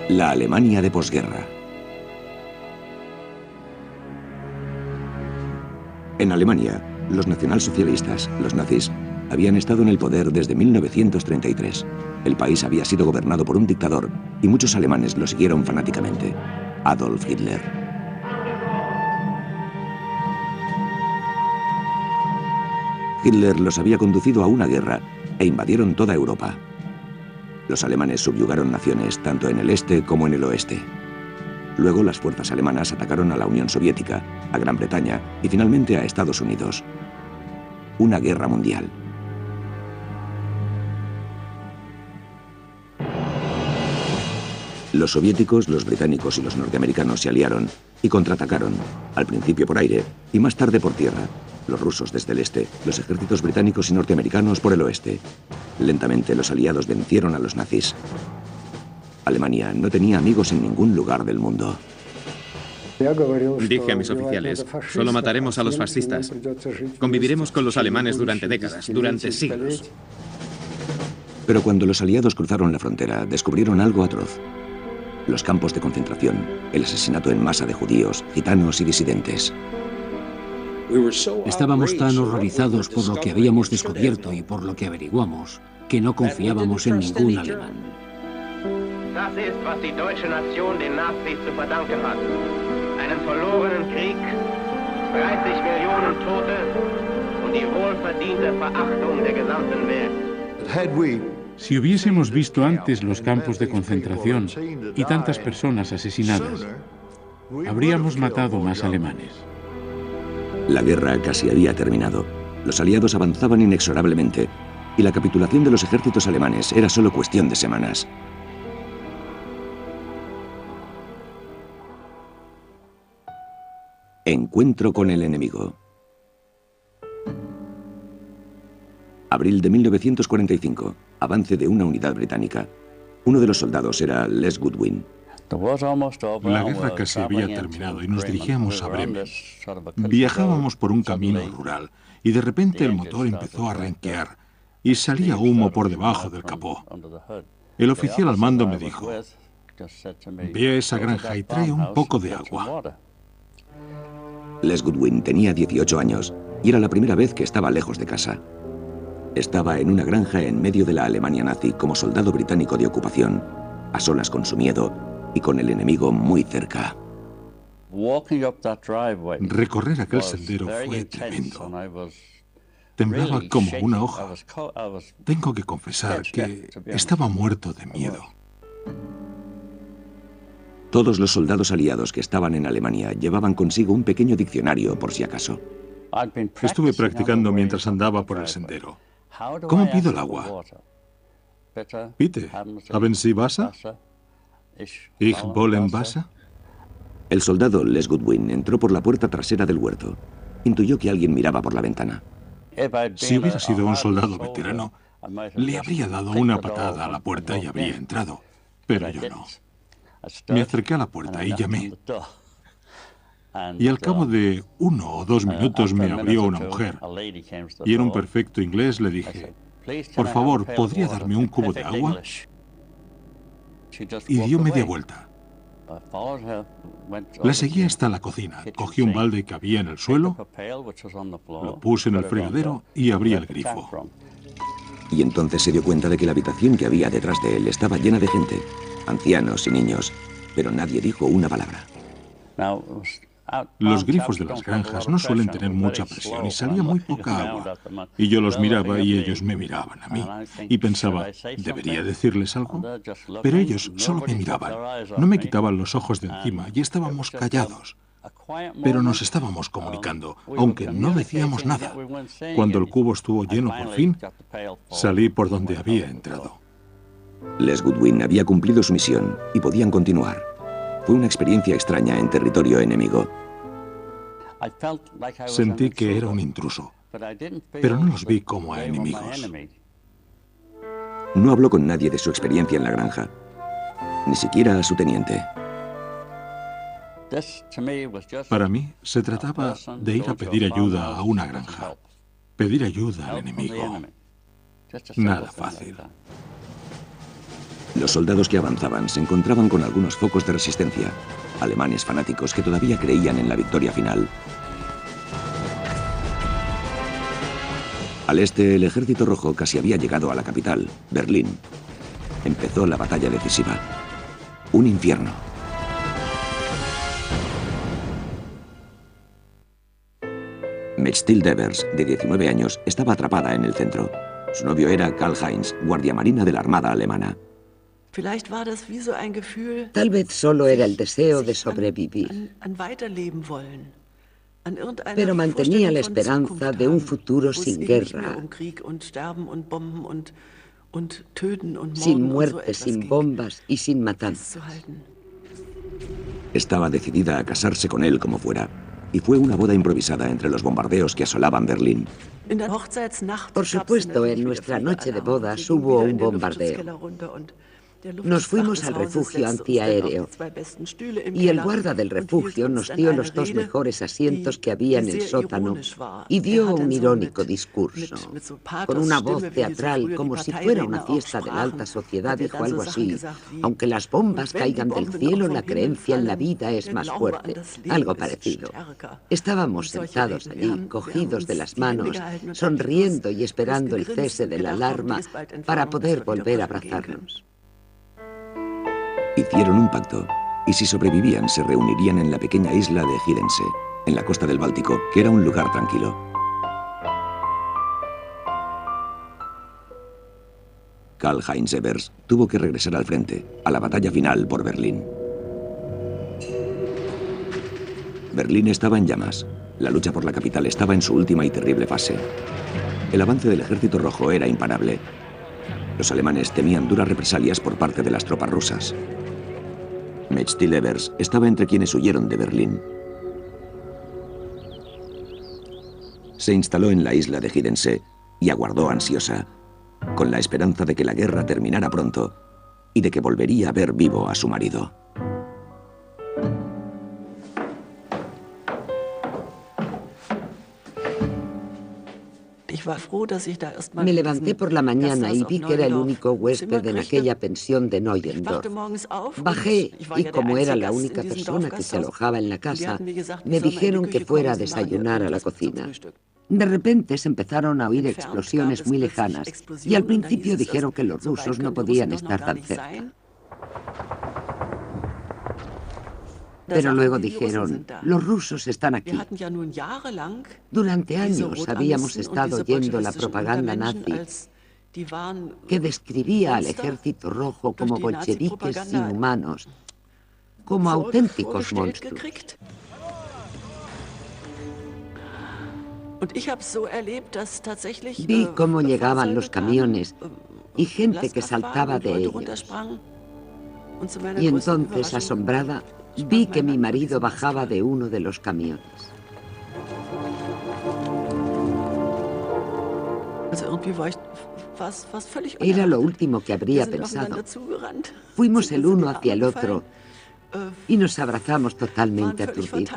La Alemania de posguerra. En Alemania, los nacionalsocialistas, los nazis, habían estado en el poder desde 1933. El país había sido gobernado por un dictador y muchos alemanes lo siguieron fanáticamente, Adolf Hitler. Hitler los había conducido a una guerra e invadieron toda Europa. Los alemanes subyugaron naciones tanto en el este como en el oeste. Luego las fuerzas alemanas atacaron a la Unión Soviética, a Gran Bretaña y finalmente a Estados Unidos. Una guerra mundial. Los soviéticos, los británicos y los norteamericanos se aliaron y contraatacaron, al principio por aire y más tarde por tierra. Los rusos desde el este, los ejércitos británicos y norteamericanos por el oeste. Lentamente los aliados vencieron a los nazis. Alemania no tenía amigos en ningún lugar del mundo. Dije a mis oficiales, solo mataremos a los fascistas. Conviviremos con los alemanes durante décadas, durante siglos. Pero cuando los aliados cruzaron la frontera, descubrieron algo atroz. Los campos de concentración, el asesinato en masa de judíos, gitanos y disidentes. Estábamos tan horrorizados por lo que habíamos descubierto y por lo que averiguamos, que no confiábamos en ningún alemán. Das ist, was die deutsche Nation den Nazis zu verdanken hat. Einen verlorenen Krieg, 30 Millionen Tote und die wohlverdiente Verachtung der gesamten Welt. Si hubiésemos visto antes los campos de concentración y tantas personas asesinadas, habríamos matado más alemanes. La guerra casi había terminado. Los aliados avanzaban inexorablemente y la capitulación de los ejércitos alemanes era solo cuestión de semanas. Encuentro con el enemigo. Abril de 1945. Avance de una unidad británica. Uno de los soldados era Les Goodwin. La guerra casi había terminado y nos dirigíamos a Bremen. Viajábamos por un camino rural y de repente el motor empezó a renquear y salía humo por debajo del capó. El oficial al mando me dijo, ve a esa granja y trae un poco de agua. Les Goodwin tenía 18 años y era la primera vez que estaba lejos de casa. Estaba en una granja en medio de la Alemania nazi como soldado británico de ocupación, a solas con su miedo y con el enemigo muy cerca. Recorrer aquel sendero fue tremendo. Temblaba como una hoja. Tengo que confesar que estaba muerto de miedo. Todos los soldados aliados que estaban en Alemania llevaban consigo un pequeño diccionario por si acaso. Estuve practicando mientras andaba por el sendero. ¿Cómo pido el agua? Bitte, haben Sie Wasser? Ich wollen Wasser? El soldado Les Goodwin entró por la puerta trasera del huerto. Intuyó que alguien miraba por la ventana. Si hubiera sido un soldado veterano, le habría dado una patada a la puerta y habría entrado. Pero yo no. Me acerqué a la puerta y llamé. Y al cabo de 1 o 2 minutos me abrió una mujer. Y en un perfecto inglés le dije, por favor, ¿podría darme un cubo de agua? Y dio media vuelta. La seguí hasta la cocina, cogí un balde que había en el suelo, lo puse en el fregadero y abrí el grifo. Y entonces se dio cuenta de que la habitación que había detrás de él estaba llena de gente, ancianos y niños, pero nadie dijo una palabra. Los grifos de las granjas no suelen tener mucha presión y salía muy poca agua. Y yo los miraba y ellos me miraban a mí. Y pensaba, ¿debería decirles algo? Pero ellos solo me miraban. No me quitaban los ojos de encima y estábamos callados. Pero nos estábamos comunicando, aunque no decíamos nada. Cuando el cubo estuvo lleno por fin, salí por donde había entrado. Les Goodwin había cumplido su misión y podían continuar. Fue una experiencia extraña en territorio enemigo. Sentí que era un intruso, pero no los vi como a enemigos. No habló con nadie de su experiencia en la granja, ni siquiera a su teniente. Para mí, se trataba de ir a pedir ayuda a una granja. Pedir ayuda al enemigo. Nada fácil. Los soldados que avanzaban se encontraban con algunos focos de resistencia, alemanes fanáticos que todavía creían en la victoria final. Al este, el Ejército Rojo casi había llegado a la capital, Berlín. Empezó la batalla decisiva. Un infierno. Mechthild Evers, de 19 años, estaba atrapada en el centro. Su novio era Karl-Heinz, guardia marina de la Armada alemana. Tal vez solo era el deseo de sobrevivir, pero mantenía la esperanza de un futuro sin guerra, sin muertes, sin bombas y sin matanzas. Estaba decidida a casarse con él como fuera, y fue una boda improvisada entre los bombardeos que asolaban Berlín. Por supuesto, en nuestra noche de bodas hubo un bombardeo. Nos fuimos al refugio antiaéreo y el guarda del refugio nos dio los 2 mejores asientos que había en el sótano y dio un irónico discurso. Con una voz teatral, como si fuera una fiesta de la alta sociedad, dijo algo así: aunque las bombas caigan del cielo, la creencia en la vida es más fuerte. Algo parecido. Estábamos sentados allí, cogidos de las manos, sonriendo y esperando el cese de la alarma para poder volver a abrazarnos. Hicieron un pacto, y si sobrevivían se reunirían en la pequeña isla de Hiddensee, en la costa del Báltico, que era un lugar tranquilo. Karl-Heinz Evers tuvo que regresar al frente, a la batalla final por Berlín. Berlín estaba en llamas. La lucha por la capital estaba en su última y terrible fase. El avance del Ejército Rojo era imparable. Los alemanes temían duras represalias por parte de las tropas rusas. Mechthild Evers estaba entre quienes huyeron de Berlín. Se instaló en la isla de Hiddensee y aguardó ansiosa, con la esperanza de que la guerra terminara pronto y de que volvería a ver vivo a su marido. Me levanté por la mañana y vi que era el único huésped en aquella pensión de Neuendorf. Bajé y, como era la única persona que se alojaba en la casa, me dijeron que fuera a desayunar a la cocina. De repente se empezaron a oír explosiones muy lejanas y al principio dijeron que los rusos no podían estar tan cerca. Pero luego dijeron: los rusos están aquí. Durante años habíamos estado oyendo la propaganda nazi que describía al Ejército Rojo como bolcheviques inhumanos, como auténticos monstruos. Vi cómo llegaban los camiones y gente que saltaba de ellos. Y entonces, asombrada, vi que mi marido bajaba de uno de los camiones. Era lo último que habría pensado. Fuimos el uno hacia el otro y nos abrazamos totalmente aturdidos.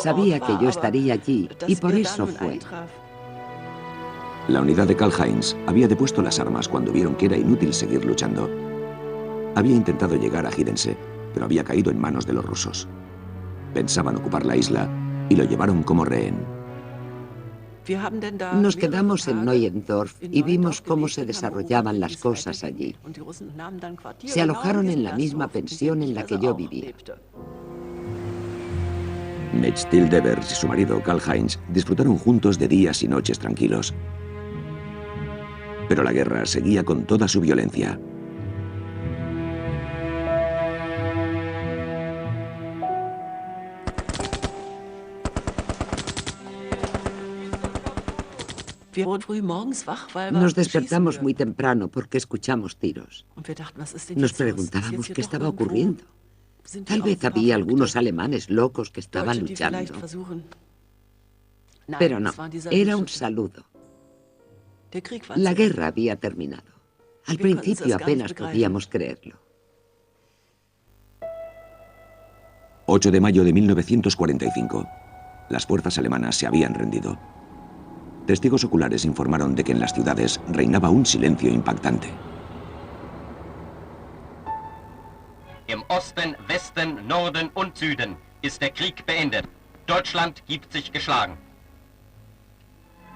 Sabía que yo estaría allí y por eso fue. La unidad de Karl-Heinz había depuesto las armas cuando vieron que era inútil seguir luchando. Había intentado llegar a Hiddensee, pero había caído en manos de los rusos. Pensaban ocupar la isla y lo llevaron como rehén. Nos quedamos en Neuendorf y vimos cómo se desarrollaban las cosas allí. Se alojaron en la misma pensión en la que yo vivía. Mechthild Evers y su marido Karl-Heinz disfrutaron juntos de días y noches tranquilos. Pero la guerra seguía con toda su violencia. Nos despertamos muy temprano porque escuchamos tiros. Nos preguntábamos qué estaba ocurriendo. Tal vez había algunos alemanes locos que estaban luchando. Pero no, era un saludo. La guerra había terminado. Al principio apenas podíamos creerlo. 8 de mayo de 1945. Las fuerzas alemanas se habían rendido. Testigos oculares informaron de que en las ciudades reinaba un silencio impactante. Im Osten, Westen, Norden und Süden ist der Krieg beendet. Deutschland gibt sich geschlagen.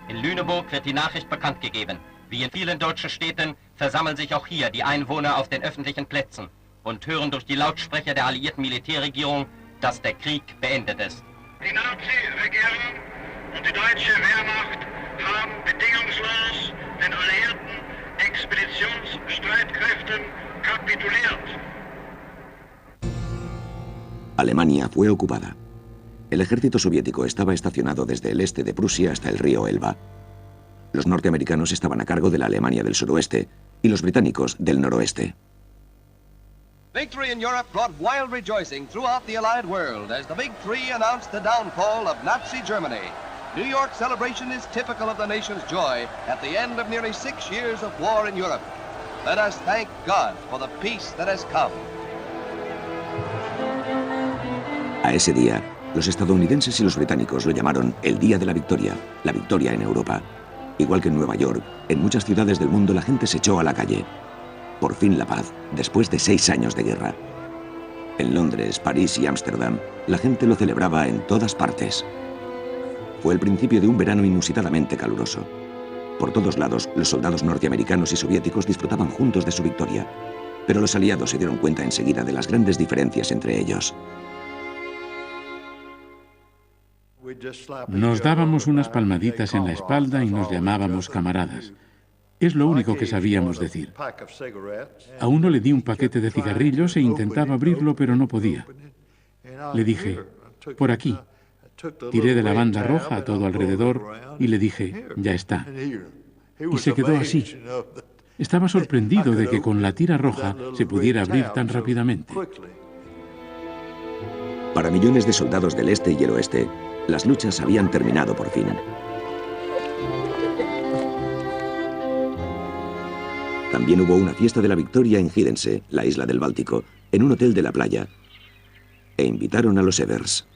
In Lüneburg wird die Nachricht bekannt gegeben. Wie in vielen deutschen Städten versammeln sich auch hier die Einwohner auf den öffentlichen Plätzen und hören durch die Lautsprecher der alliierten Militärregierung, dass der Krieg beendet ist. Die Nazi-Regierung und die deutsche Wehrmacht haben bedingungslos den alliierten Expeditionsstreitkräften kapituliert. Alemania fue ocupada. El ejército soviético estaba estacionado desde el este de Prusia hasta el río Elba. Los norteamericanos estaban a cargo de la Alemania del suroeste y los británicos del noroeste. Victory in Europe brought wild rejoicing throughout the Allied world as the Big Three announced the downfall of Nazi Germany. New York's celebration is typical of the nation's joy at the end of nearly 6 years of war in Europe. Let us thank God for the peace that has come. A ese día, los estadounidenses y los británicos lo llamaron el Día de la Victoria en Europa. Igual que en Nueva York, en muchas ciudades del mundo la gente se echó a la calle. Por fin la paz, después de 6 años de guerra. En Londres, París y Ámsterdam, la gente lo celebraba en todas partes. Fue el principio de un verano inusitadamente caluroso. Por todos lados, los soldados norteamericanos y soviéticos disfrutaban juntos de su victoria, pero los aliados se dieron cuenta enseguida de las grandes diferencias entre ellos. Nos dábamos unas palmaditas en la espalda y nos llamábamos camaradas. Es lo único que sabíamos decir. A uno le di un paquete de cigarrillos e intentaba abrirlo, pero no podía. Le dije, por aquí. Tiré de la banda roja a todo alrededor y le dije, ya está. Y se quedó así. Estaba sorprendido de que con la tira roja se pudiera abrir tan rápidamente. Para millones de soldados del este y el oeste, las luchas habían terminado por fin. También hubo una fiesta de la victoria en Hiddensee, la isla del Báltico, en un hotel de la playa. E invitaron a los Evers.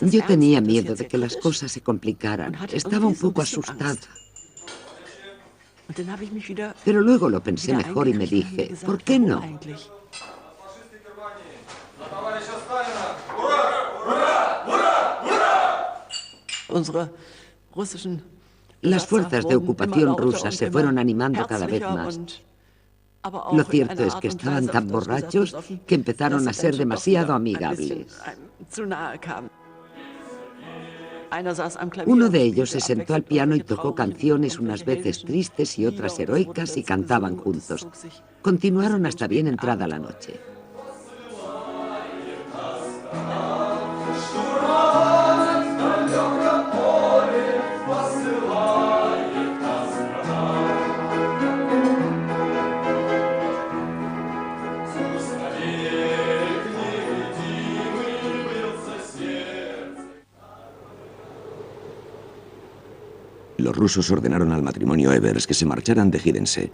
Yo tenía miedo de que las cosas se complicaran. Estaba un poco asustada. Pero luego lo pensé mejor y me dije, ¿por qué no? Las fuerzas de ocupación rusas se fueron animando cada vez más. Lo cierto es que estaban tan borrachos que empezaron a ser demasiado amigables. Uno de ellos se sentó al piano y tocó canciones unas veces tristes y otras heroicas y cantaban juntos. Continuaron hasta bien entrada la noche. Los rusos ordenaron al matrimonio Evers que se marcharan de Hiddensee.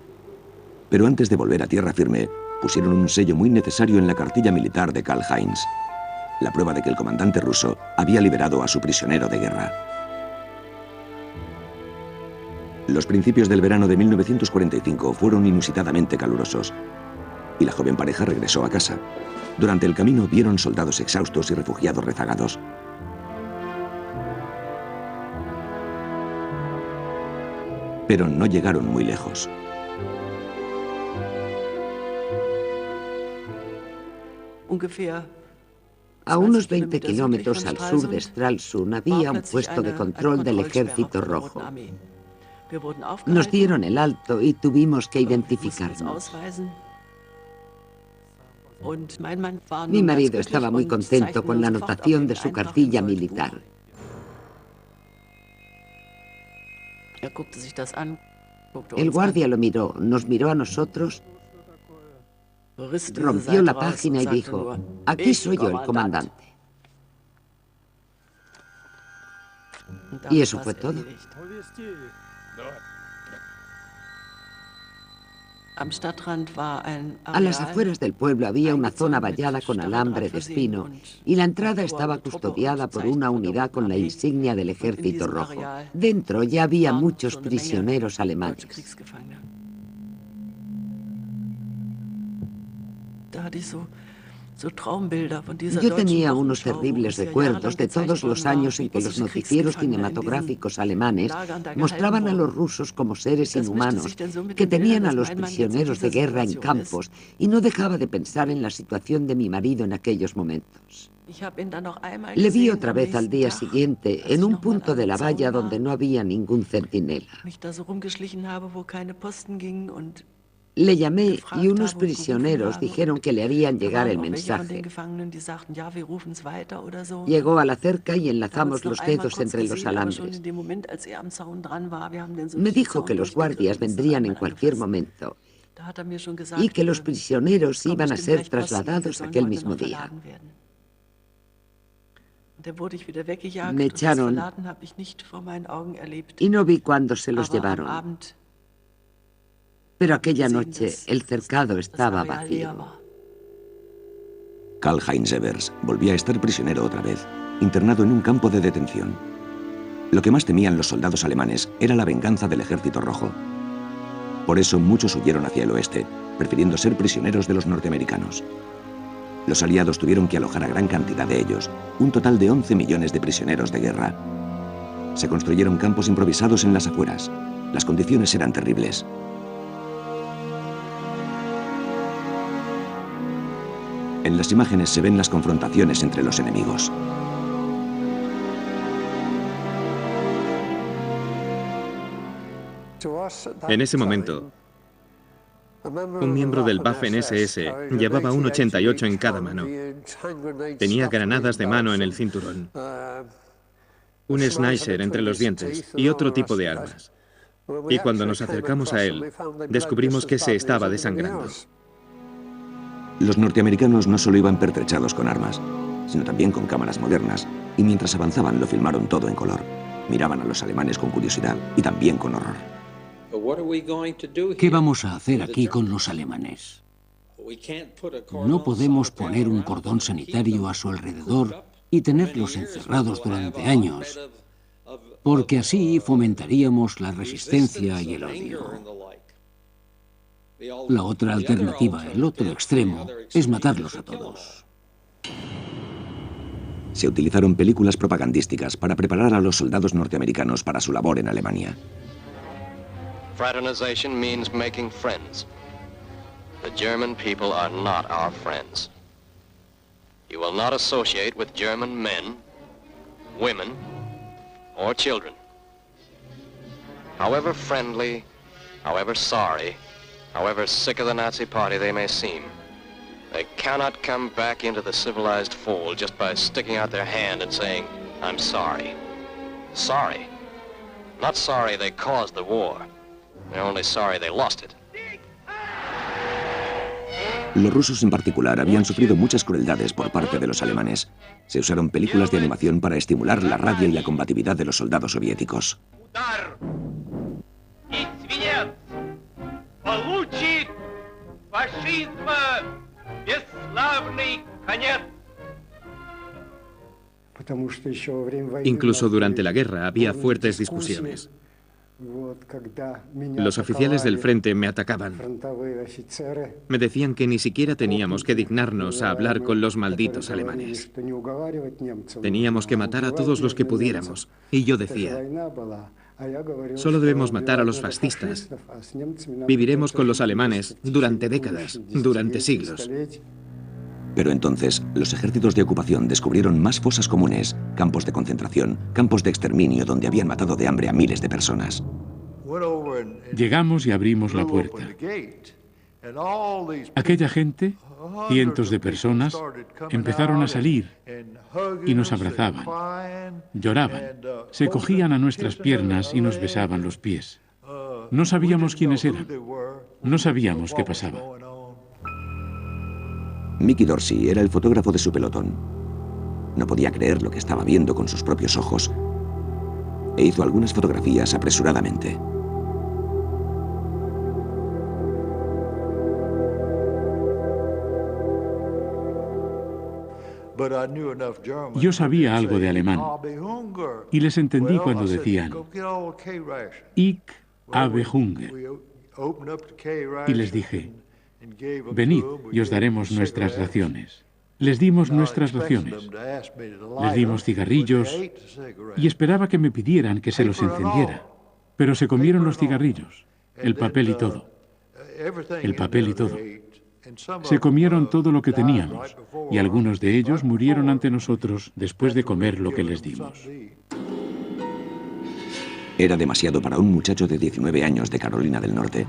Pero antes de volver a tierra firme, pusieron un sello muy necesario en la cartilla militar de Karl-Heinz, la prueba de que el comandante ruso había liberado a su prisionero de guerra. Los principios del verano de 1945 fueron inusitadamente calurosos, y la joven pareja regresó a casa. Durante el camino vieron soldados exhaustos y refugiados rezagados. Pero no llegaron muy lejos. A unos 20 kilómetros al sur de Stralsund había un puesto de control del Ejército Rojo. Nos dieron el alto y tuvimos que identificarnos. Mi marido estaba muy contento con la anotación de su cartilla militar. El guardia lo miró, nos miró a nosotros, rompió la página y dijo, aquí soy yo el comandante. Y eso fue todo. A las afueras del pueblo había una zona vallada con alambre de espino y la entrada estaba custodiada por una unidad con la insignia del Ejército Rojo. Dentro ya había muchos prisioneros alemanes. Yo tenía unos terribles recuerdos de todos los años en que los noticieros cinematográficos alemanes mostraban a los rusos como seres inhumanos que tenían a los prisioneros de guerra en campos, y no dejaba de pensar en la situación de mi marido en aquellos momentos. Le vi otra vez al día siguiente en un punto de la valla donde no había ningún centinela. Le llamé y unos prisioneros dijeron que le harían llegar el mensaje. Llegó a la cerca y enlazamos los dedos entre los alambres. Me dijo que los guardias vendrían en cualquier momento y que los prisioneros iban a ser trasladados aquel mismo día. Me echaron y no vi cuándo se los llevaron. Pero aquella noche el cercado estaba vacío. Karl-Heinz Evers volvía a estar prisionero otra vez, internado en un campo de detención. Lo que más temían los soldados alemanes era la venganza del Ejército Rojo. Por eso muchos huyeron hacia el oeste, prefiriendo ser prisioneros de los norteamericanos. Los aliados tuvieron que alojar a gran cantidad de ellos, un total de 11 millones de prisioneros de guerra. Se construyeron campos improvisados en las afueras. Las condiciones eran terribles. En las imágenes se ven las confrontaciones entre los enemigos. En ese momento, un miembro del Waffen-SS llevaba un 88 en cada mano. Tenía granadas de mano en el cinturón, un Schneider entre los dientes y otro tipo de armas. Y cuando nos acercamos a él, descubrimos que se estaba desangrando. Los norteamericanos no solo iban pertrechados con armas, sino también con cámaras modernas, y mientras avanzaban lo filmaron todo en color. Miraban a los alemanes con curiosidad y también con horror. ¿Qué vamos a hacer aquí con los alemanes? No podemos poner un cordón sanitario a su alrededor y tenerlos encerrados durante años, porque así fomentaríamos la resistencia y el odio. La otra alternativa, el otro extremo, es matarlos a todos. Se utilizaron películas propagandísticas para preparar a los soldados norteamericanos para su labor en Alemania. Fraternization means making friends. The German people are not our friends. You will not associate with German men, women, or children. However friendly, however sorry, however sick of the Nazi Party they may seem, they cannot come back into the civilized fold just by sticking out their hand and saying, I'm sorry. Sorry. Not sorry they caused the war. They're only sorry they lost it. Los rusos en particular habían sufrido muchas crueldades por parte de los alemanes. Se usaron películas de animación para estimular la rabia y la combatividad de los soldados soviéticos. Incluso durante la guerra había fuertes discusiones. Los oficiales del frente me atacaban. Me decían que ni siquiera teníamos que dignarnos a hablar con los malditos alemanes. Teníamos que matar a todos los que pudiéramos. Y yo decía, solo debemos matar a los fascistas. Viviremos con los alemanes durante décadas, durante siglos. Pero entonces, los ejércitos de ocupación descubrieron más fosas comunes, campos de concentración, campos de exterminio donde habían matado de hambre a miles de personas. Llegamos y abrimos la puerta. Aquella gente, cientos de personas, empezaron a salir y nos abrazaban, lloraban, se cogían a nuestras piernas y nos besaban los pies. No sabíamos quiénes eran, no sabíamos qué pasaba. Mickey Dorsey era el fotógrafo de su pelotón. No podía creer lo que estaba viendo con sus propios ojos e hizo algunas fotografías apresuradamente. Yo sabía algo de alemán y les entendí cuando decían "Ich habe Hunger". Y les dije: venid y os daremos nuestras raciones. Les dimos nuestras raciones. Les dimos cigarrillos y esperaba que me pidieran que se los encendiera. Pero se comieron los cigarrillos, el papel y todo. El papel y todo. Se comieron todo lo que teníamos y algunos de ellos murieron ante nosotros después de comer lo que les dimos. Era demasiado para un muchacho de 19 años de Carolina del Norte.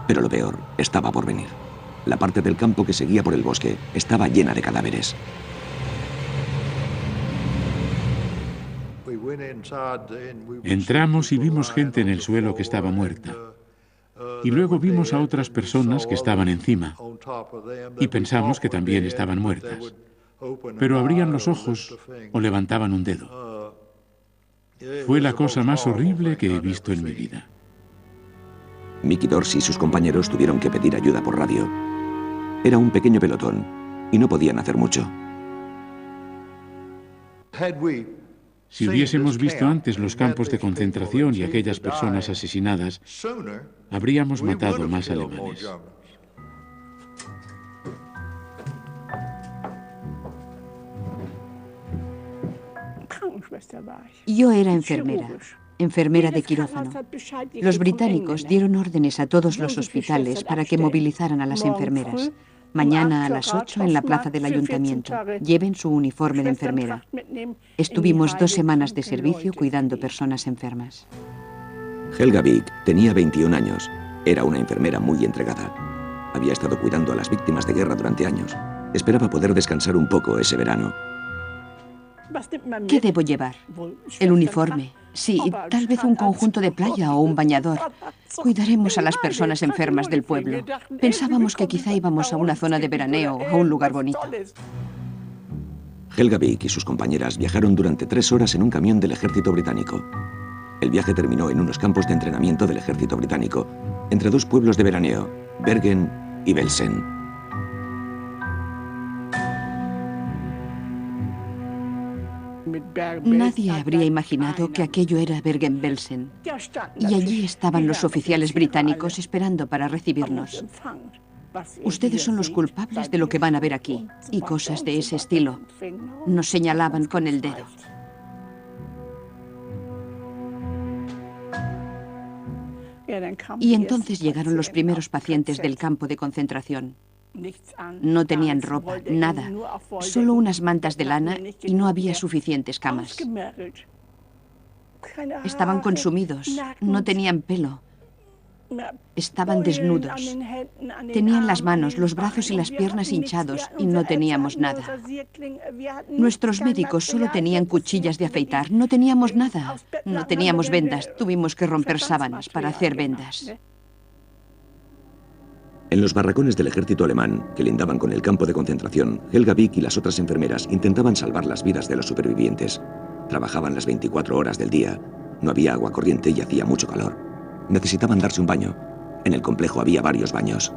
Pero lo peor estaba por venir. La parte del campo que seguía por el bosque estaba llena de cadáveres. Entramos y vimos gente en el suelo que estaba muerta. Y luego vimos a otras personas que estaban encima. Y pensamos que también estaban muertas. Pero abrían los ojos o levantaban un dedo. Fue la cosa más horrible que he visto en mi vida. Mickey Dorsey y sus compañeros tuvieron que pedir ayuda por radio. Era un pequeño pelotón y no podían hacer mucho. Si hubiésemos visto antes los campos de concentración y aquellas personas asesinadas, habríamos matado más alemanes. Yo era enfermera de quirófano. Los británicos dieron órdenes a todos los hospitales para que movilizaran a las enfermeras. Mañana a las 8 en la plaza del ayuntamiento. Lleven su uniforme de enfermera. Estuvimos 2 semanas de servicio cuidando personas enfermas. Helga Wiig tenía 21 años. Era una enfermera muy entregada. Había estado cuidando a las víctimas de guerra durante años. Esperaba poder descansar un poco ese verano. ¿Qué debo llevar? El uniforme. Sí, tal vez un conjunto de playa o un bañador. Cuidaremos a las personas enfermas del pueblo. Pensábamos que quizá íbamos a una zona de veraneo o a un lugar bonito. Helga Wiig y sus compañeras viajaron durante 3 horas en un camión del ejército británico. El viaje terminó en unos campos de entrenamiento del ejército británico, entre 2 pueblos de veraneo, Bergen y Belsen. Nadie habría imaginado que aquello era Bergen-Belsen. Y allí estaban los oficiales británicos esperando para recibirnos. Ustedes son los culpables de lo que van a ver aquí. Y cosas de ese estilo. Nos señalaban con el dedo. Y entonces llegaron los primeros pacientes del campo de concentración. No tenían ropa, nada, solo unas mantas de lana y no había suficientes camas. Estaban consumidos, no tenían pelo, estaban desnudos. Tenían las manos, los brazos y las piernas hinchados y no teníamos nada. Nuestros médicos solo tenían cuchillas de afeitar, no teníamos nada, no teníamos vendas, tuvimos que romper sábanas para hacer vendas. En los barracones del ejército alemán, que lindaban con el campo de concentración, Helga Wiig y las otras enfermeras intentaban salvar las vidas de los supervivientes. Trabajaban las 24 horas del día. No había agua corriente y hacía mucho calor. Necesitaban darse un baño. En el complejo había varios baños.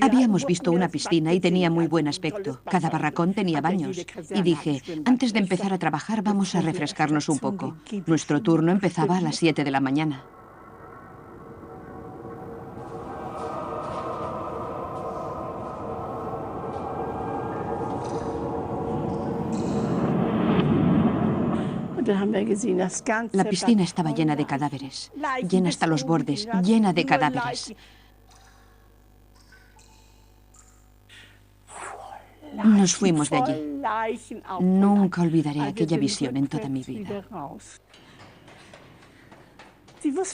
Habíamos visto una piscina y tenía muy buen aspecto. Cada barracón tenía baños. Y dije, antes de empezar a trabajar vamos a refrescarnos un poco. Nuestro turno empezaba a las 7 de la mañana. La piscina estaba llena de cadáveres, llena hasta los bordes, llena de cadáveres. Nos fuimos de allí. Nunca olvidaré aquella visión en toda mi vida.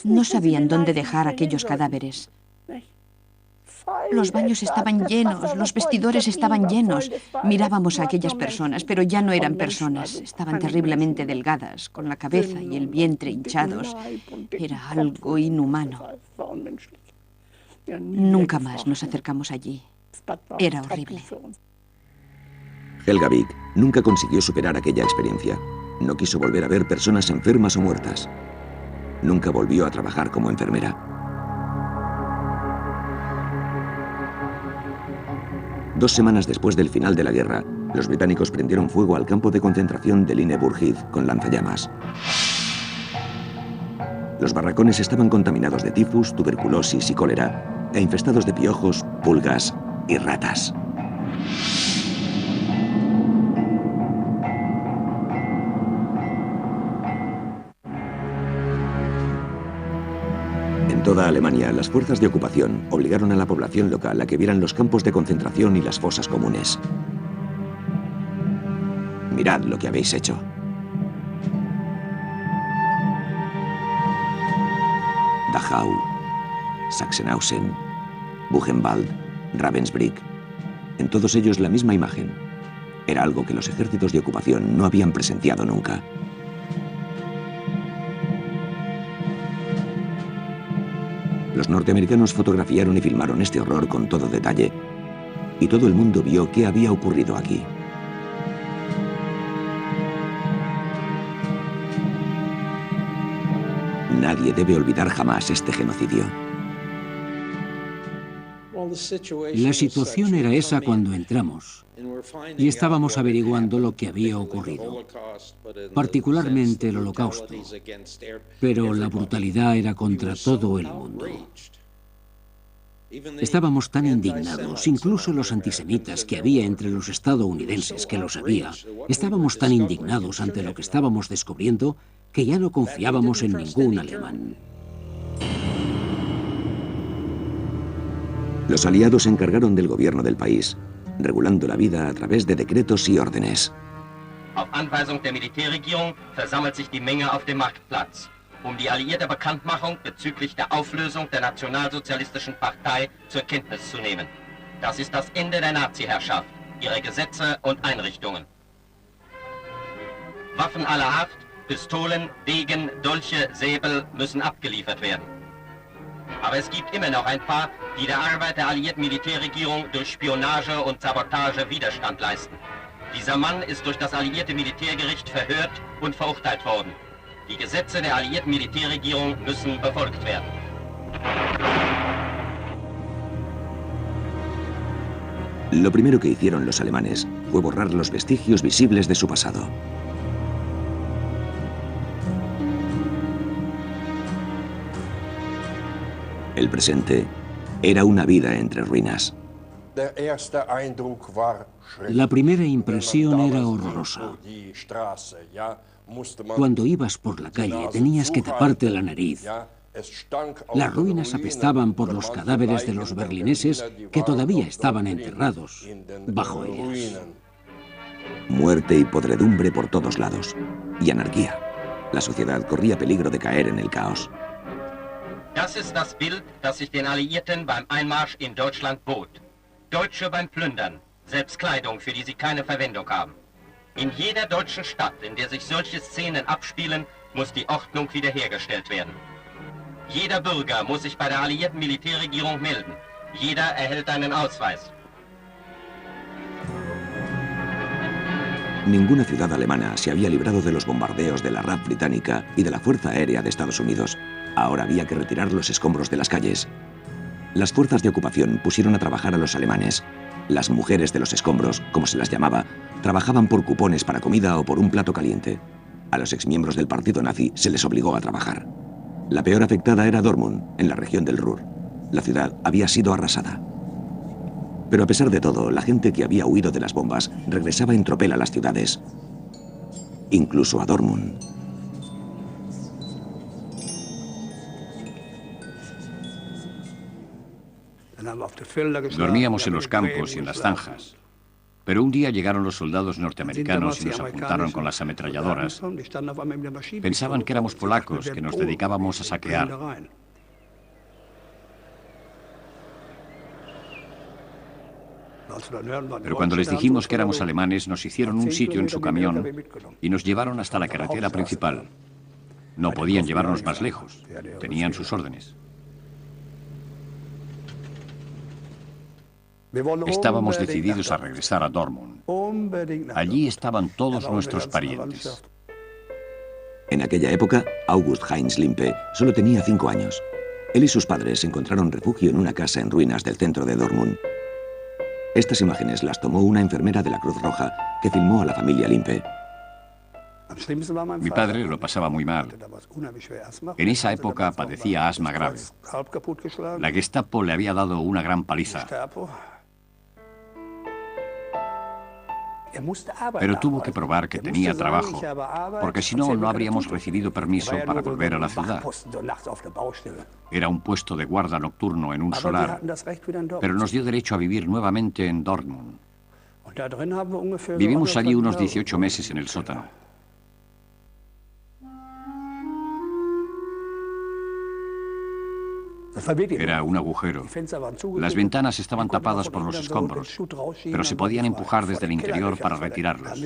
No sabían dónde dejar aquellos cadáveres. Los baños estaban llenos, los vestidores estaban llenos. Mirábamos a aquellas personas, pero ya no eran personas. Estaban terriblemente delgadas, con la cabeza y el vientre hinchados. Era algo inhumano. Nunca más nos acercamos allí. Era horrible. Helga Wiig nunca consiguió superar aquella experiencia. No quiso volver a ver personas enfermas o muertas. Nunca volvió a trabajar como enfermera. 2 semanas después del final de la guerra, los británicos prendieron fuego al campo de concentración de Lüneburg con lanzallamas. Los barracones estaban contaminados de tifus, tuberculosis y cólera, e infestados de piojos, pulgas y ratas. En toda Alemania, las fuerzas de ocupación obligaron a la población local a que vieran los campos de concentración y las fosas comunes. Mirad lo que habéis hecho. Dachau, Sachsenhausen, Buchenwald, Ravensbrück. En todos ellos la misma imagen. Era algo que los ejércitos de ocupación no habían presenciado nunca. Los norteamericanos fotografiaron y filmaron este horror con todo detalle, y todo el mundo vio qué había ocurrido aquí. Nadie debe olvidar jamás este genocidio. La situación era esa cuando entramos, y estábamos averiguando lo que había ocurrido, particularmente el Holocausto, pero la brutalidad era contra todo el mundo. Estábamos tan indignados, incluso los antisemitas que había entre los estadounidenses, que los había, estábamos tan indignados ante lo que estábamos descubriendo que ya no confiábamos en ningún alemán. Los aliados se encargaron del gobierno del país, regulando la vida a través de decretos y órdenes. Auf Anweisung der Militärregierung versammelt sich die Menge auf dem Marktplatz, die alliierte Bekanntmachung bezüglich der Auflösung der Nationalsozialistischen Partei zur Kenntnis zu nehmen. Das ist das Ende der Nazi-Herrschaft, ihre Gesetze und Einrichtungen. Waffen aller Art, Pistolen, Degen, Dolche, Säbel müssen abgeliefert werden. Aber es gibt immer noch ein paar, die der Arbeit der alliierten Militärregierung durch Spionage und Sabotage Widerstand leisten. Dieser Mann ist durch das alliierte Militärgericht verhört und verurteilt worden. Die Gesetze der alliierten Militärregierung müssen befolgt werden. Lo primero que hicieron los alemanes fue borrar los vestigios visibles de su pasado. El presente era una vida entre ruinas. La primera impresión era horrorosa. Cuando ibas por la calle tenías que taparte la nariz. Las ruinas apestaban por los cadáveres de los berlineses que todavía estaban enterrados bajo ellas. Muerte y podredumbre por todos lados. Y anarquía. La sociedad corría peligro de caer en el caos. Das ist das Bild, das sich den Alliierten beim Einmarsch in Deutschland bot. Deutsche beim Plündern, selbst Kleidung, für die sie keine Verwendung haben. In jeder deutschen Stadt, in der sich solche Szenen abspielen, muss die Ordnung wiederhergestellt werden. Jeder Bürger muss sich bei der alliierten Militärregierung melden. Jeder erhält einen Ausweis. Ninguna ciudad alemana se había librado de los bombardeos de la RAF británica y de la Fuerza Aérea de Estados Unidos. Ahora había que retirar los escombros de las calles. Las fuerzas de ocupación pusieron a trabajar a los alemanes. Las mujeres de los escombros, como se las llamaba, trabajaban por cupones para comida o por un plato caliente. A los exmiembros del partido nazi se les obligó a trabajar. La peor afectada era Dortmund, en la región del Ruhr. La ciudad había sido arrasada. Pero a pesar de todo, la gente que había huido de las bombas regresaba en tropel a las ciudades. Incluso a Dortmund. Dormíamos en los campos y en las zanjas. Pero un día llegaron los soldados norteamericanos y nos apuntaron con las ametralladoras. Pensaban que éramos polacos, que nos dedicábamos a saquear. Pero cuando les dijimos que éramos alemanes, nos hicieron un sitio en su camión y nos llevaron hasta la carretera principal. No podían llevarnos más lejos. Tenían sus órdenes. Estábamos decididos a regresar a Dortmund. Allí estaban todos nuestros parientes. En aquella época, August Heinz Limpe solo tenía 5 años. Él y sus padres encontraron refugio en una casa en ruinas del centro de Dortmund. Estas imágenes las tomó una enfermera de la Cruz Roja que filmó a la familia Limpe. Mi padre lo pasaba muy mal. En esa época padecía asma grave. La Gestapo le había dado una gran paliza. Pero tuvo que probar que tenía trabajo, porque si no, no habríamos recibido permiso para volver a la ciudad. Era un puesto de guarda nocturno en un solar, pero nos dio derecho a vivir nuevamente en Dortmund. Vivimos allí unos 18 meses en el sótano. Era un agujero. Las ventanas estaban tapadas por los escombros, pero se podían empujar desde el interior para retirarlos.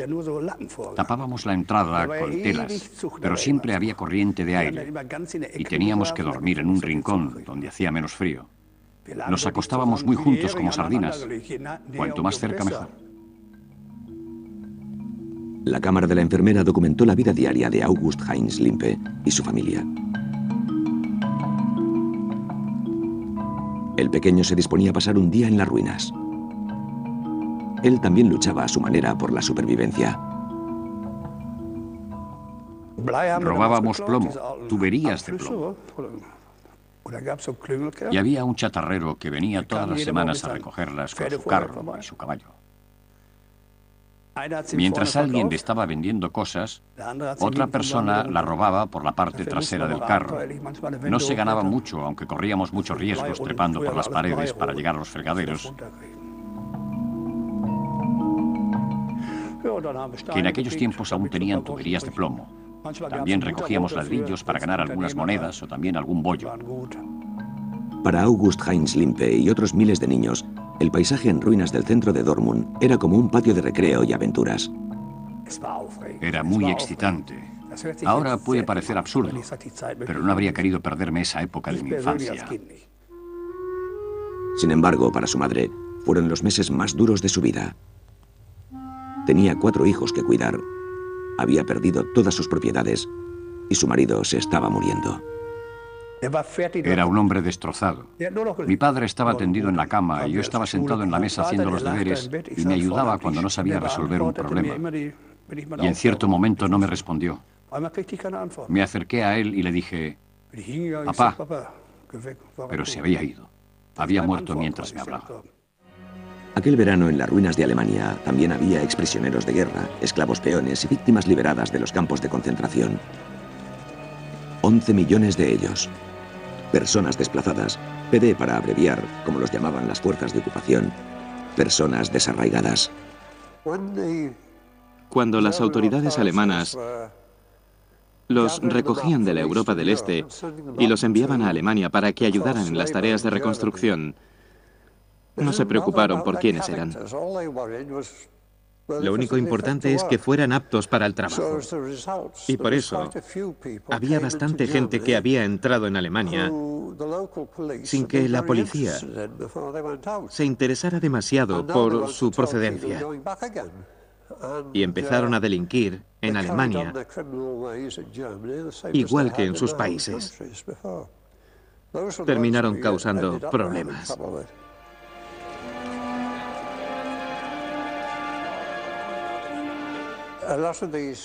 Tapábamos la entrada con telas, pero siempre había corriente de aire y teníamos que dormir en un rincón donde hacía menos frío. Nos acostábamos muy juntos como sardinas. Cuanto más cerca, mejor. La cámara de la enfermera documentó la vida diaria de August Heinz Limpe y su familia. El pequeño se disponía a pasar un día en las ruinas. Él también luchaba a su manera por la supervivencia. Robábamos plomo, tuberías de plomo. Y había un chatarrero que venía todas las semanas a recogerlas con su carro y su caballo. Mientras alguien le estaba vendiendo cosas, otra persona la robaba por la parte trasera del carro. No se ganaba mucho, aunque corríamos muchos riesgos trepando por las paredes para llegar a los fregaderos, que en aquellos tiempos aún tenían tuberías de plomo. También recogíamos ladrillos para ganar algunas monedas o también algún bollo. Para August Heinz Limpe y otros miles de niños, el paisaje en ruinas del centro de Dortmund era como un patio de recreo y aventuras. Era muy excitante. Ahora puede parecer absurdo, pero no habría querido perderme esa época de mi infancia. Sin embargo, para su madre, fueron los meses más duros de su vida. Tenía 4 hijos que cuidar, había perdido todas sus propiedades y su marido se estaba muriendo. Era un hombre destrozado. Mi padre estaba tendido en la cama y yo estaba sentado en la mesa haciendo los deberes y me ayudaba cuando no sabía resolver un problema. Y en cierto momento no me respondió. Me acerqué a él y le dije, papá, pero se había ido. Había muerto mientras me hablaba. Aquel verano en las ruinas de Alemania también había exprisioneros de guerra, esclavos peones y víctimas liberadas de los campos de concentración. 11 millones de ellos. Personas desplazadas, PD para abreviar, como los llamaban las fuerzas de ocupación, personas desarraigadas. Cuando las autoridades alemanas los recogían de la Europa del Este y los enviaban a Alemania para que ayudaran en las tareas de reconstrucción, no se preocuparon por quiénes eran. Lo único importante es que fueran aptos para el trabajo. Y por eso había bastante gente que había entrado en Alemania sin que la policía se interesara demasiado por su procedencia. Y empezaron a delinquir en Alemania, igual que en sus países. Terminaron causando problemas.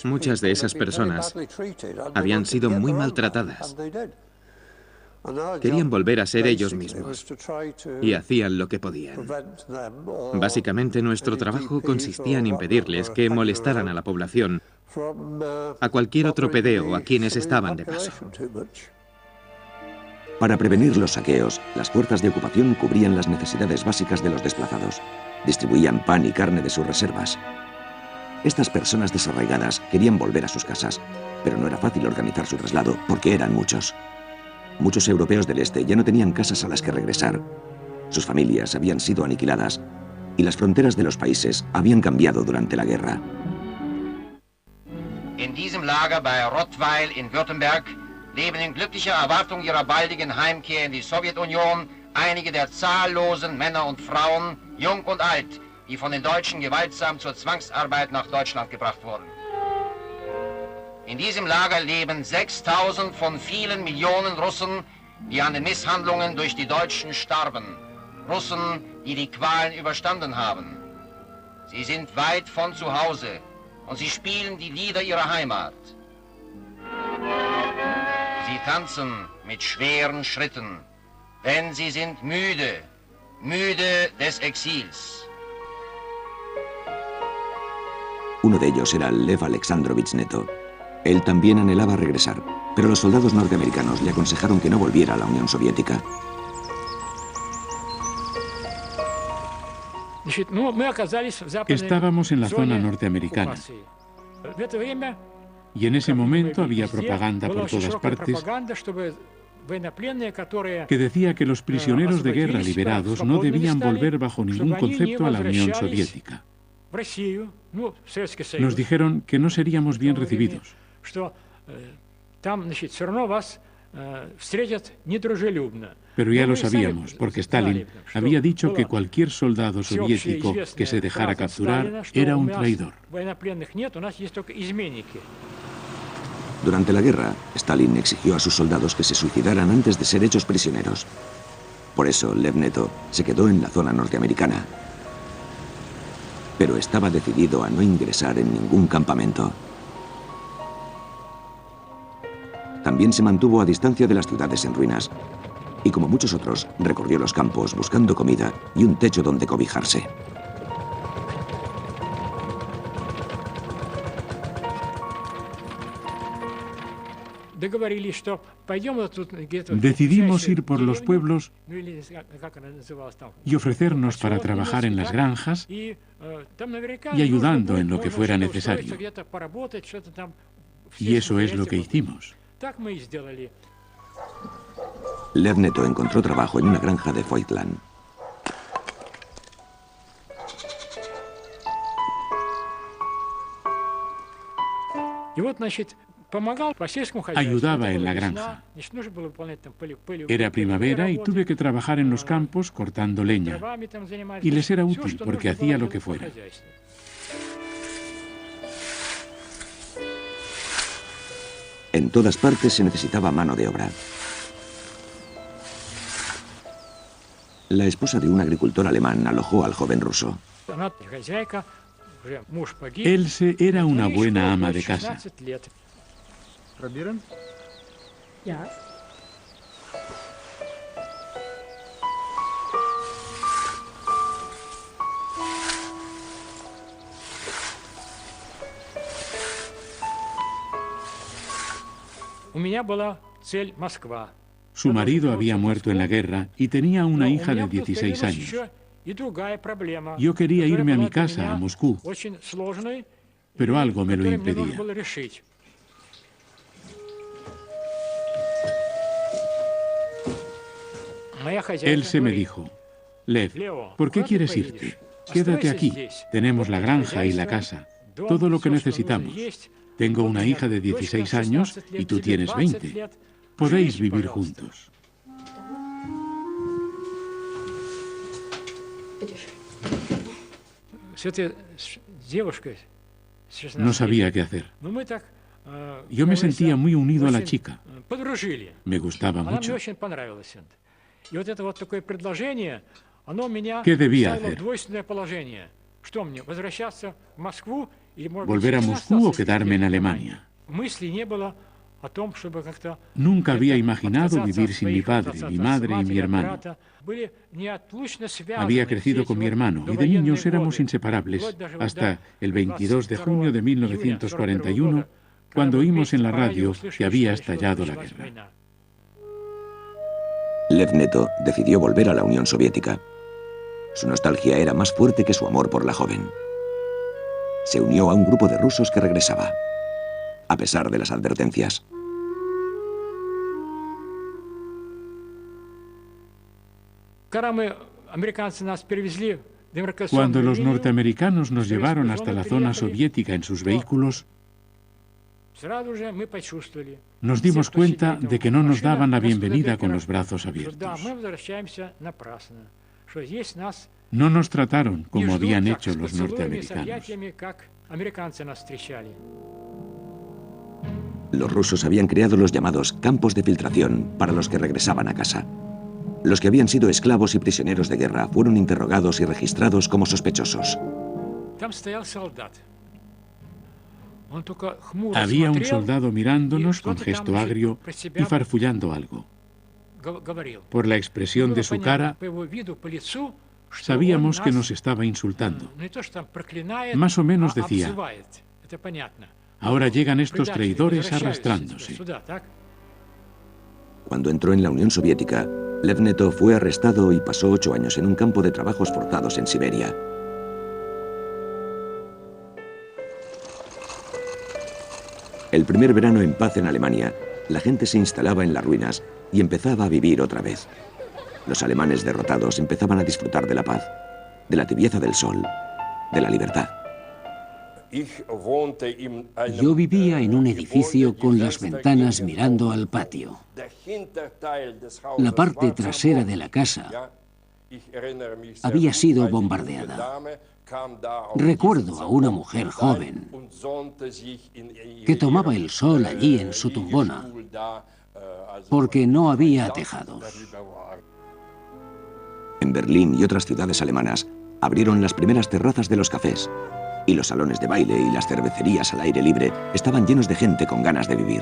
Muchas de esas personas habían sido muy maltratadas. Querían volver a ser ellos mismos y hacían lo que podían. Básicamente nuestro trabajo consistía en impedirles que molestaran a la población, a cualquier otro PD o a quienes estaban de paso. Para prevenir los saqueos, las fuerzas de ocupación cubrían las necesidades básicas de los desplazados. Distribuían pan y carne de sus reservas. Estas personas desarraigadas querían volver a sus casas, pero no era fácil organizar su traslado porque eran muchos. Muchos europeos del este ya no tenían casas a las que regresar. Sus familias habían sido aniquiladas y las fronteras de los países habían cambiado durante la guerra. In diesem Lager bei Rottweil in Württemberg leben in glücklicher Erwartung ihrer baldigen Heimkehr in die Sowjetunion einige der zahllosen Männer und Frauen, jung und alt, die von den Deutschen gewaltsam zur Zwangsarbeit nach Deutschland gebracht wurden. In diesem Lager leben 6.000 von vielen Millionen Russen, die an den Misshandlungen durch die Deutschen starben. Russen, die die Qualen überstanden haben. Sie sind weit von zu Hause und sie spielen die Lieder ihrer Heimat. Sie tanzen mit schweren Schritten, denn sie sind müde, müde des Exils. Uno de ellos era Lev Alexandrovich Neto. Él también anhelaba regresar, pero los soldados norteamericanos le aconsejaron que no volviera a la Unión Soviética. Estábamos en la zona norteamericana y en ese momento había propaganda por todas partes que decía que los prisioneros de guerra liberados no debían volver bajo ningún concepto a la Unión Soviética. Nos dijeron que no seríamos bien recibidos. Pero ya lo sabíamos, porque Stalin había dicho que cualquier soldado soviético que se dejara capturar era un traidor. Durante la guerra, Stalin exigió a sus soldados que se suicidaran antes de ser hechos prisioneros. Por eso, Lev Neto se quedó en la zona norteamericana. Pero estaba decidido a no ingresar en ningún campamento. También se mantuvo a distancia de las ciudades en ruinas y, como muchos otros, recorrió los campos buscando comida y un techo donde cobijarse. Decidimos ir por los pueblos y ofrecernos para trabajar en las granjas y ayudando en lo que fuera necesario. Y eso es lo que hicimos. Lev Neto encontró trabajo en una granja de Voigtland. Ayudaba en la granja. Era primavera y tuve que trabajar en los campos cortando leña. Y les era útil porque hacía lo que fuera. En todas partes se necesitaba mano de obra. La esposa de un agricultor alemán alojó al joven ruso. Else era una buena ama de casa. Su marido había muerto en la guerra y tenía una hija de 16 años. Yo quería irme a mi casa, a Moscú, pero algo me lo impedía. Él se me dijo, Lev, ¿por qué quieres irte? Quédate aquí. Tenemos la granja y la casa, todo lo que necesitamos. Tengo una hija de 16 años y tú tienes 20. Podéis vivir juntos. No sabía qué hacer. Yo me sentía muy unido a la chica. Me gustaba mucho. ¿Qué debía hacer? ¿Volver a Moscú o quedarme en Alemania? Nunca había imaginado vivir sin mi padre, mi madre y mi hermano. Había crecido con mi hermano y de niños éramos inseparables hasta el 22 de junio de 1941, cuando oímos en la radio que había estallado la guerra. Lev Neto decidió volver a la Unión Soviética. Su nostalgia era más fuerte que su amor por la joven. Se unió a un grupo de rusos que regresaba, a pesar de las advertencias. Cuando los norteamericanos nos llevaron hasta la zona soviética en sus vehículos, nos dimos cuenta de que no nos daban la bienvenida con los brazos abiertos. No nos trataron como habían hecho los norteamericanos. Los rusos habían creado los llamados campos de filtración para los que regresaban a casa. Los que habían sido esclavos y prisioneros de guerra fueron interrogados y registrados como sospechosos. Había un soldado mirándonos con gesto agrio y farfullando algo. Por la expresión de su cara, sabíamos que nos estaba insultando. Más o menos decía: ahora llegan estos traidores arrastrándose. Cuando entró en la Unión Soviética, Lev Neto fue arrestado y pasó 8 años en un campo de trabajos forzados en Siberia. El primer verano en paz en Alemania, la gente se instalaba en las ruinas y empezaba a vivir otra vez. Los alemanes derrotados empezaban a disfrutar de la paz, de la tibieza del sol, de la libertad. Yo vivía en un edificio con las ventanas mirando al patio. La parte trasera de la casa había sido bombardeada. Recuerdo a una mujer joven que tomaba el sol allí en su tumbona porque no había tejados. En Berlín y otras ciudades alemanas abrieron las primeras terrazas de los cafés y los salones de baile y las cervecerías al aire libre estaban llenos de gente con ganas de vivir.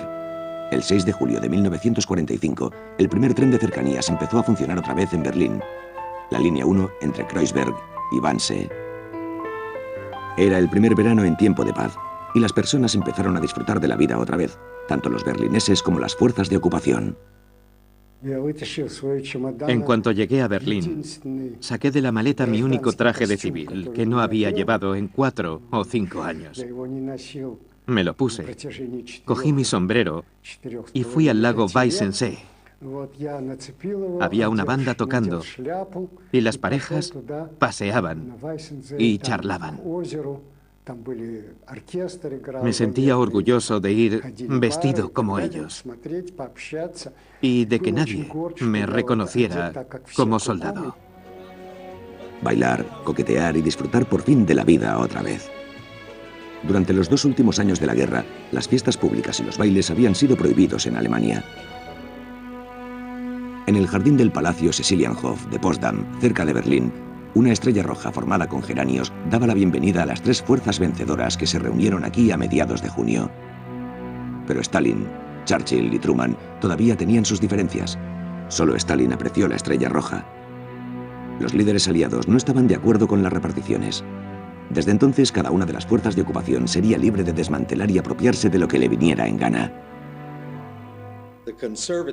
El 6 de julio de 1945, el primer tren de cercanías empezó a funcionar otra vez en Berlín, la línea 1 entre Kreuzberg y Wannsee. Era el primer verano en tiempo de paz y las personas empezaron a disfrutar de la vida otra vez, tanto los berlineses como las fuerzas de ocupación. En cuanto llegué a Berlín, saqué de la maleta mi único traje de civil, que no había llevado en 4 o 5 años. Me lo puse, cogí mi sombrero y fui al lago Weissensee. Había una banda tocando y las parejas paseaban y charlaban. Me sentía orgulloso de ir vestido como ellos y de que nadie me reconociera como soldado. Bailar, coquetear y disfrutar por fin de la vida otra vez. Durante los 2 últimos años de la guerra, las fiestas públicas y los bailes habían sido prohibidos en Alemania. En el jardín del Palacio Cecilienhof de Potsdam, cerca de Berlín, una estrella roja formada con geranios daba la bienvenida a las 3 fuerzas vencedoras que se reunieron aquí a mediados de junio. Pero Stalin, Churchill y Truman todavía tenían sus diferencias. Solo Stalin apreció la estrella roja. Los líderes aliados no estaban de acuerdo con las reparticiones. Desde entonces, cada una de las fuerzas de ocupación sería libre de desmantelar y apropiarse de lo que le viniera en gana.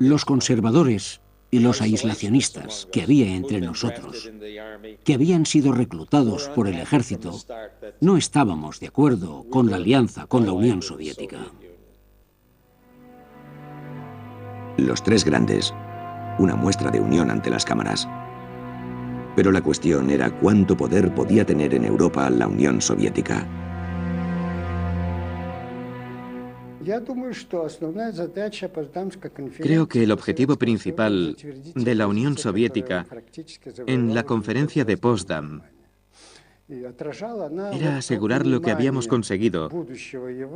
Los conservadores y los aislacionistas que había entre nosotros, que habían sido reclutados por el ejército, no estábamos de acuerdo con la alianza con la Unión Soviética. Los 3 grandes, una muestra de unión ante las cámaras. Pero la cuestión era cuánto poder podía tener en Europa la Unión Soviética. Creo que el objetivo principal de la Unión Soviética en la conferencia de Potsdam era asegurar lo que habíamos conseguido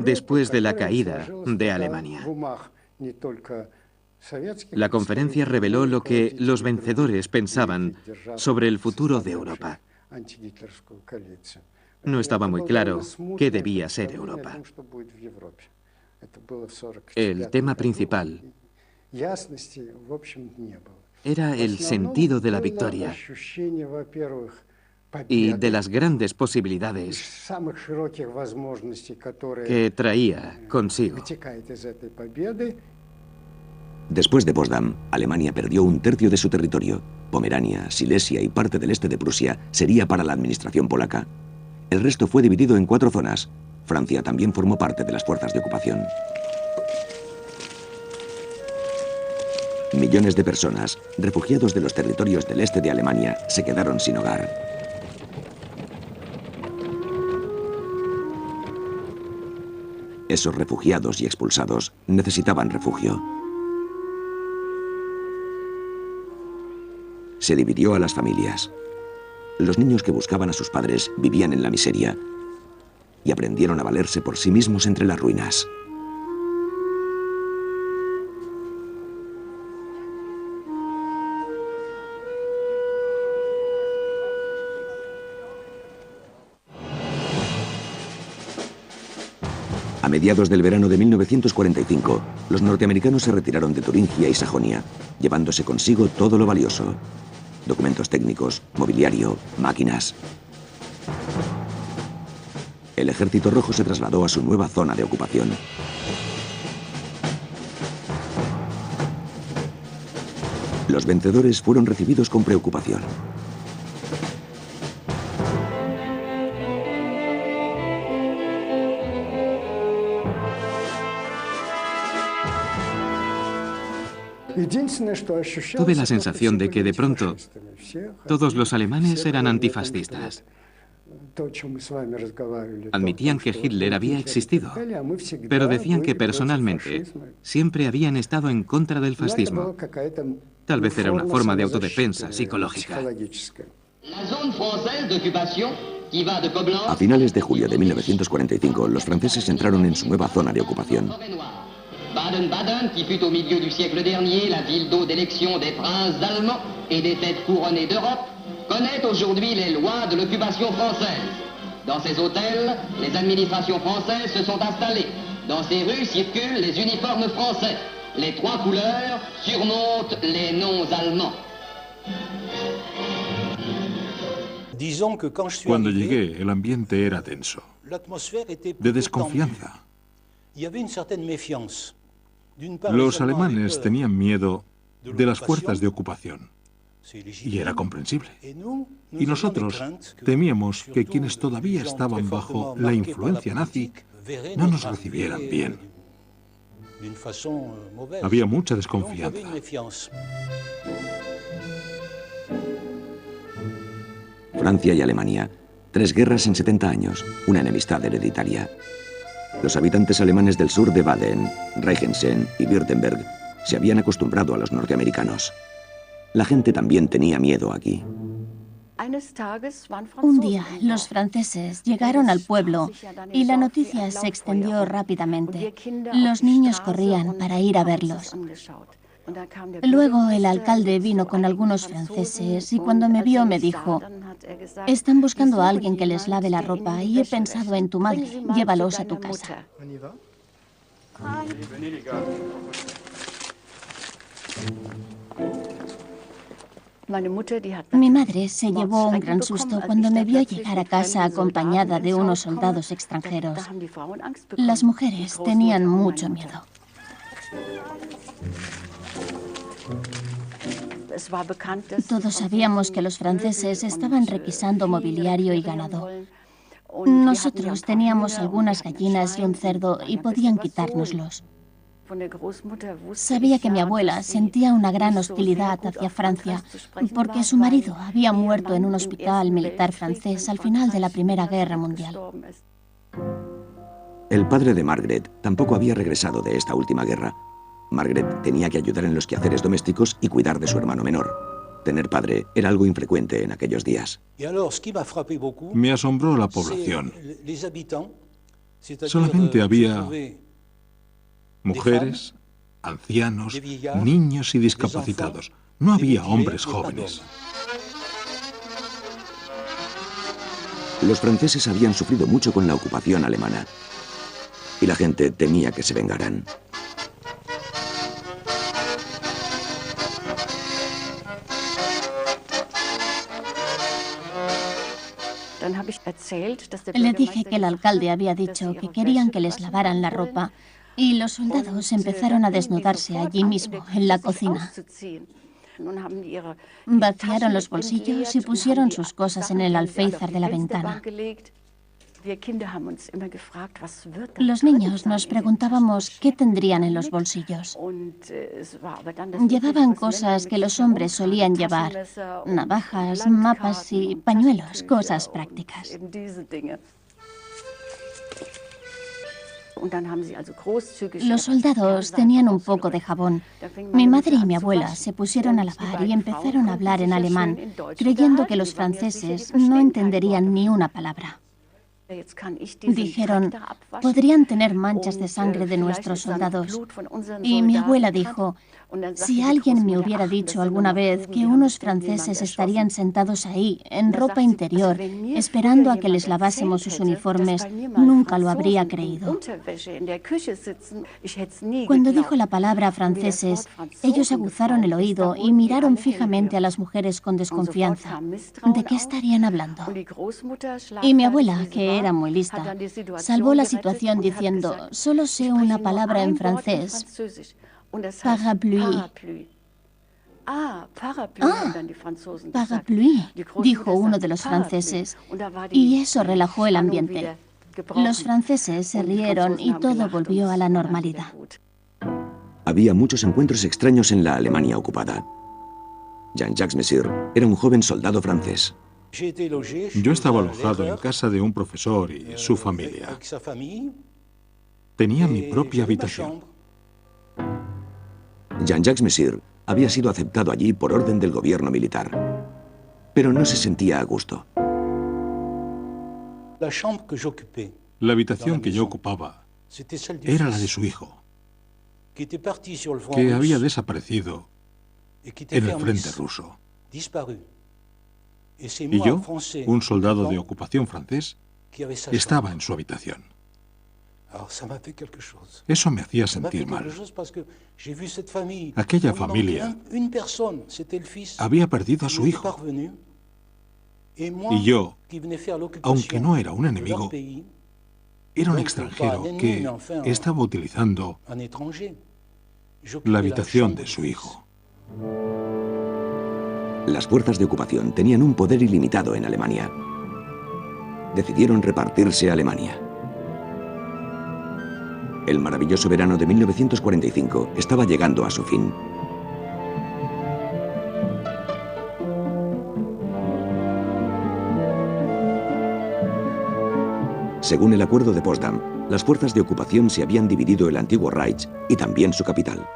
después de la caída de Alemania. La conferencia reveló lo que los vencedores pensaban sobre el futuro de Europa. No estaba muy claro qué debía ser Europa. El tema principal era el sentido de la victoria y de las grandes posibilidades que traía consigo. Después de Potsdam, Alemania perdió 1/3 de su territorio. Pomerania, Silesia y parte del este de Prusia sería para la administración polaca. El resto fue dividido en 4 zonas. Francia también formó parte de las fuerzas de ocupación. Millones de personas, refugiados de los territorios del este de Alemania, se quedaron sin hogar. Esos refugiados y expulsados necesitaban refugio. Se dividió a las familias. Los niños que buscaban a sus padres vivían en la miseria y aprendieron a valerse por sí mismos entre las ruinas. A mediados del verano de 1945, los norteamericanos se retiraron de Turingia y Sajonia, llevándose consigo todo lo valioso: documentos técnicos, mobiliario, máquinas. El Ejército Rojo se trasladó a su nueva zona de ocupación. Los vencedores fueron recibidos con preocupación. Tuve la sensación de que de pronto todos los alemanes eran antifascistas. Admitían que Hitler había existido, pero decían que personalmente siempre habían estado en contra del fascismo. Tal vez era una forma de autodefensa psicológica. A finales de julio de 1945, los franceses entraron en su nueva zona de ocupación. Baden-Baden, qui fut au milieu du siècle dernier la ville d'eau d'élection des princes allemands et des têtes couronnées d'Europe, connaît aujourd'hui les lois de l'occupation française. Dans ces hôtels, les administrations françaises se sont installées. Dans ces rues circulent les uniformes français. Les trois couleurs surmontent les noms allemands. Cuando llegué, el ambiente era tenso, de desconfianza. Los alemanes tenían miedo de las fuerzas de ocupación, y era comprensible. Y nosotros temíamos que quienes todavía estaban bajo la influencia nazi no nos recibieran bien. Había mucha desconfianza. Francia y Alemania, 3 guerras en 70 años, una enemistad hereditaria. Los habitantes alemanes del sur de Baden, Regensen y Württemberg se habían acostumbrado a los norteamericanos. La gente también tenía miedo aquí. Un día, los franceses llegaron al pueblo y la noticia se extendió rápidamente. Los niños corrían para ir a verlos. Luego el alcalde vino con algunos franceses y cuando me vio me dijo: están buscando a alguien que les lave la ropa y he pensado en tu madre, llévalos a tu casa. Mi madre se llevó un gran susto cuando me vio llegar a casa acompañada de unos soldados extranjeros. Las mujeres tenían mucho miedo. Todos sabíamos que los franceses estaban requisando mobiliario y ganado. Nosotros teníamos algunas gallinas y un cerdo y podían quitárnoslos. Sabía que mi abuela sentía una gran hostilidad hacia Francia porque su marido había muerto en un hospital militar francés al final de la Primera Guerra Mundial. El padre de Margaret tampoco había regresado de esta última guerra. Margaret tenía que ayudar en los quehaceres domésticos y cuidar de su hermano menor. Tener padre era algo infrecuente en aquellos días. Me asombró la población. Solamente había mujeres, ancianos, niños y discapacitados. No había hombres jóvenes. Los franceses habían sufrido mucho con la ocupación alemana y la gente temía que se vengaran. Le dije que el alcalde había dicho que querían que les lavaran la ropa y los soldados empezaron a desnudarse allí mismo, en la cocina. Vaciaron los bolsillos y pusieron sus cosas en el alféizar de la ventana. Los niños nos preguntábamos qué tendrían en los bolsillos. Llevaban cosas que los hombres solían llevar: navajas, mapas y pañuelos, cosas prácticas. Los soldados tenían un poco de jabón. Mi madre y mi abuela se pusieron a lavar y empezaron a hablar en alemán, creyendo que los franceses no entenderían ni una palabra. Dijeron, podrían tener manchas de sangre de nuestros soldados. Y mi abuela dijo, si alguien me hubiera dicho alguna vez que unos franceses estarían sentados ahí, en ropa interior, esperando a que les lavásemos sus uniformes, nunca lo habría creído. Cuando dijo la palabra franceses, ellos aguzaron el oído y miraron fijamente a las mujeres con desconfianza. ¿De qué estarían hablando? Y mi abuela, que era muy lista, salvó la situación diciendo, solo sé una palabra en francés. Parapluie. Parapluie, dijo uno de los franceses, y eso relajó el ambiente. Los franceses se rieron y todo volvió a la normalidad. Había muchos encuentros extraños en la Alemania ocupada. Jean-Jacques Messire era un joven soldado francés. Yo estaba alojado en casa de un profesor y su familia. Tenía mi propia habitación. Jean-Jacques Messire había sido aceptado allí por orden del gobierno militar, pero no se sentía a gusto. La habitación que yo ocupaba era la de su hijo, que había desaparecido en el frente ruso. Y yo, un soldado de ocupación francés, estaba en su habitación. Eso me hacía sentir mal. Aquella familia había perdido a su hijo. Y yo, aunque no era un enemigo, era un extranjero que estaba utilizando la habitación de su hijo. Las fuerzas de ocupación tenían un poder ilimitado en Alemania. Decidieron repartirse Alemania. El maravilloso verano de 1945 estaba llegando a su fin. Según el Acuerdo de Potsdam, las fuerzas de ocupación se habían dividido el antiguo Reich y también su capital.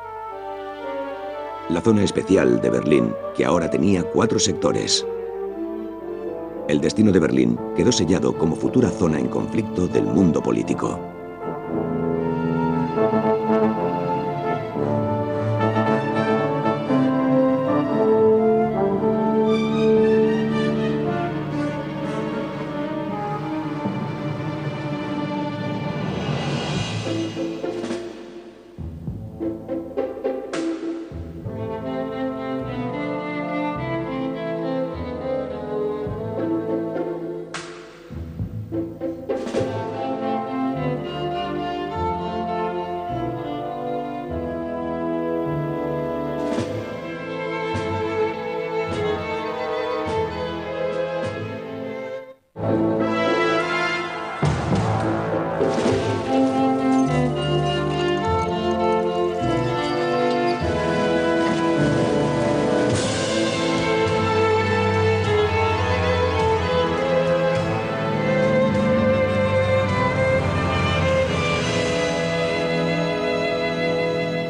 La zona especial de Berlín, que ahora tenía 4 sectores. El destino de Berlín quedó sellado como futura zona en conflicto del mundo político.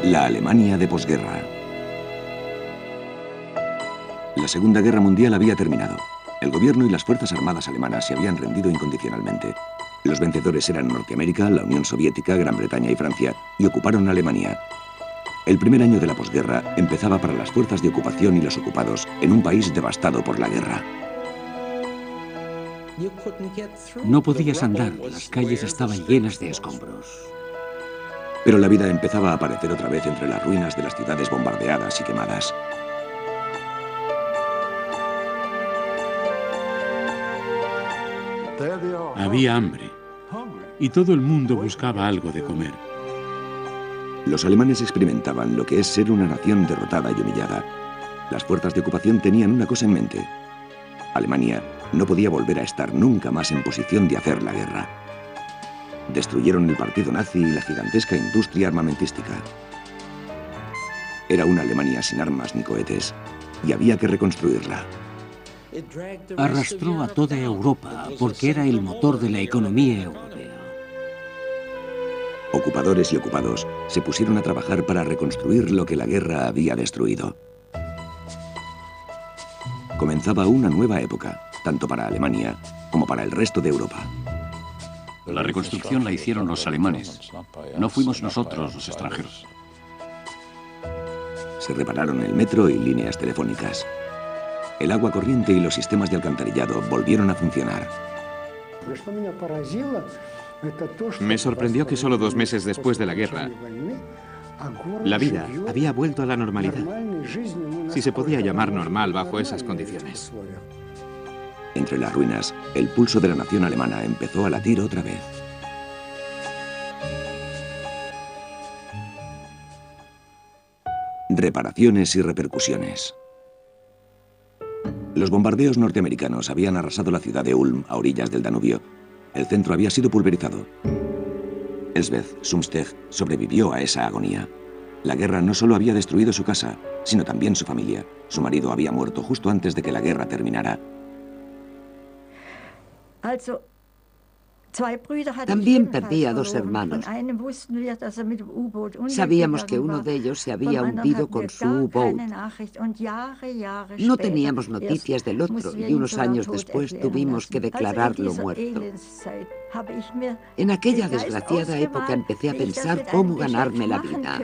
La Alemania de posguerra. La Segunda Guerra Mundial había terminado. El gobierno y las fuerzas armadas alemanas se habían rendido incondicionalmente. Los vencedores eran Norteamérica, la Unión Soviética, Gran Bretaña y Francia, y ocuparon Alemania. El primer año de la posguerra empezaba para las fuerzas de ocupación y los ocupados en un país devastado por la guerra. No podías andar, las calles estaban llenas de escombros. Pero la vida empezaba a aparecer otra vez entre las ruinas de las ciudades bombardeadas y quemadas. Había hambre y todo el mundo buscaba algo de comer. Los alemanes experimentaban lo que es ser una nación derrotada y humillada. Las fuerzas de ocupación tenían una cosa en mente. Alemania no podía volver a estar nunca más en posición de hacer la guerra. Destruyeron el partido nazi y la gigantesca industria armamentística. Era una Alemania sin armas ni cohetes, y había que reconstruirla. Arrastró a toda Europa porque era el motor de la economía europea. Ocupadores y ocupados se pusieron a trabajar para reconstruir lo que la guerra había destruido. Comenzaba una nueva época, tanto para Alemania como para el resto de Europa. La reconstrucción la hicieron los alemanes. No fuimos nosotros los extranjeros. Se repararon el metro y líneas telefónicas. El agua corriente y los sistemas de alcantarillado volvieron a funcionar. Me sorprendió que solo 2 meses después de la guerra, la vida había vuelto a la normalidad, si se podía llamar normal bajo esas condiciones. Entre las ruinas, el pulso de la nación alemana empezó a latir otra vez. Reparaciones y repercusiones. Los bombardeos norteamericanos habían arrasado la ciudad de Ulm, a orillas del Danubio. El centro había sido pulverizado. Elsbeth Sumsteg sobrevivió a esa agonía. La guerra no solo había destruido su casa, sino también su familia. Su marido había muerto justo antes de que la guerra terminara. También perdí a 2 hermanos. Sabíamos que uno de ellos se había hundido con su U-Boat. No teníamos noticias del otro y unos años después tuvimos que declararlo muerto. En aquella desgraciada época empecé a pensar cómo ganarme la vida.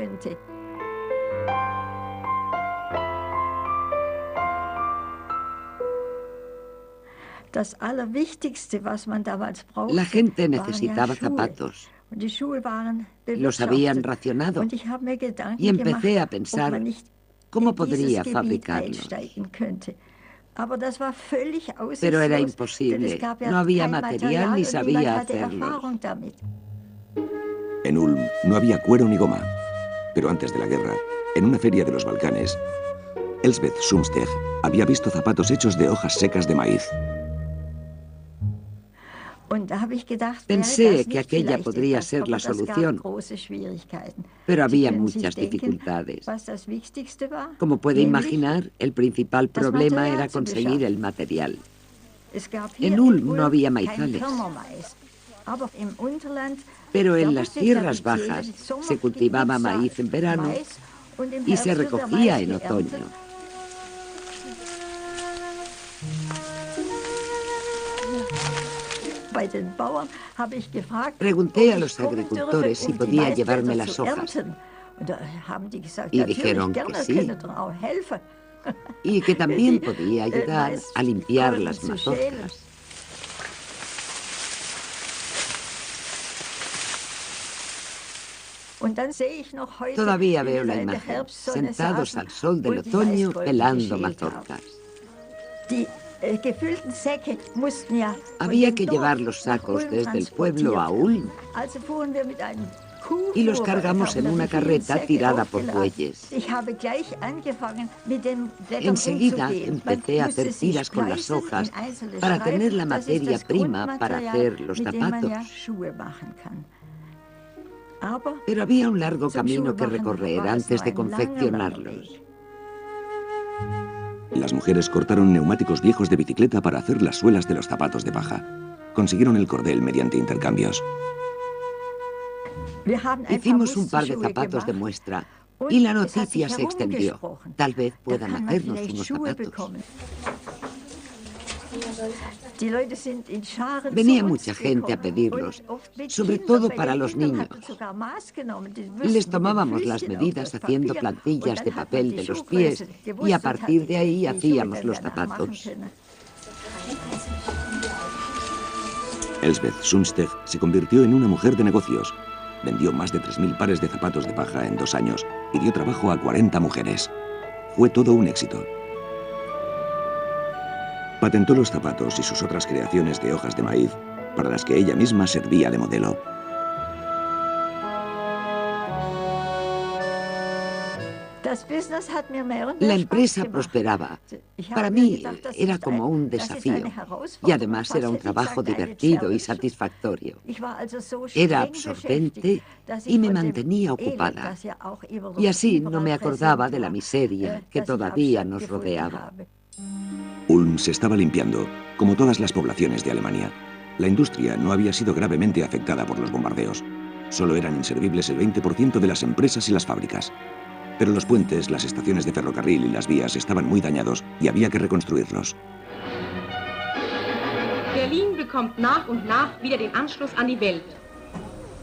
La gente necesitaba zapatos. Los habían racionado. Y empecé a pensar cómo podría fabricarlos. Pero era imposible. No había material ni sabía hacerlos. En Ulm no había cuero ni goma. Pero antes de la guerra, en una feria de los Balcanes, Elsbeth Sumsteg había visto zapatos hechos de hojas secas de maíz. Pensé que aquella podría ser la solución, pero había muchas dificultades. Como puede imaginar, el principal problema era conseguir el material. En Ulm no había maizales, pero en las tierras bajas se cultivaba maíz en verano y se recogía en otoño. Pregunté a los agricultores si podía llevarme las hojas y dijeron que sí, y que también podía ayudar a limpiar las mazorcas. Todavía veo la imagen, sentados al sol del otoño pelando mazorcas. Había que llevar los sacos desde el pueblo a Ulm y los cargamos en una carreta tirada por bueyes. Enseguida empecé a hacer tiras con las hojas para tener la materia prima para hacer los zapatos. Pero había un largo camino que recorrer antes de confeccionarlos. Las mujeres cortaron neumáticos viejos de bicicleta para hacer las suelas de los zapatos de paja. Consiguieron el cordel mediante intercambios. Hicimos un par de zapatos de muestra y la noticia se extendió. Tal vez puedan hacernos unos zapatos. Venía mucha gente a pedirlos, sobre todo para los niños. Les tomábamos las medidas haciendo plantillas de papel de los pies y a partir de ahí hacíamos los zapatos. Elsbeth Sumsteg se convirtió en una mujer de negocios. Vendió más de 3.000 pares de zapatos de paja en 2 años y dio trabajo a 40 mujeres. Fue todo un éxito. Patentó los zapatos y sus otras creaciones de hojas de maíz, para las que ella misma servía de modelo. La empresa prosperaba. Para mí era como un desafío y además era un trabajo divertido y satisfactorio. Era absorbente y me mantenía ocupada. Y así no me acordaba de la miseria que todavía nos rodeaba. Ulm se estaba limpiando, como todas las poblaciones de Alemania. La industria no había sido gravemente afectada por los bombardeos. Solo eran inservibles el 20% de las empresas y las fábricas. Pero los puentes, las estaciones de ferrocarril y las vías estaban muy dañados y había que reconstruirlos. Berlin bekommt nach und nach wieder den Anschluss an die Welt.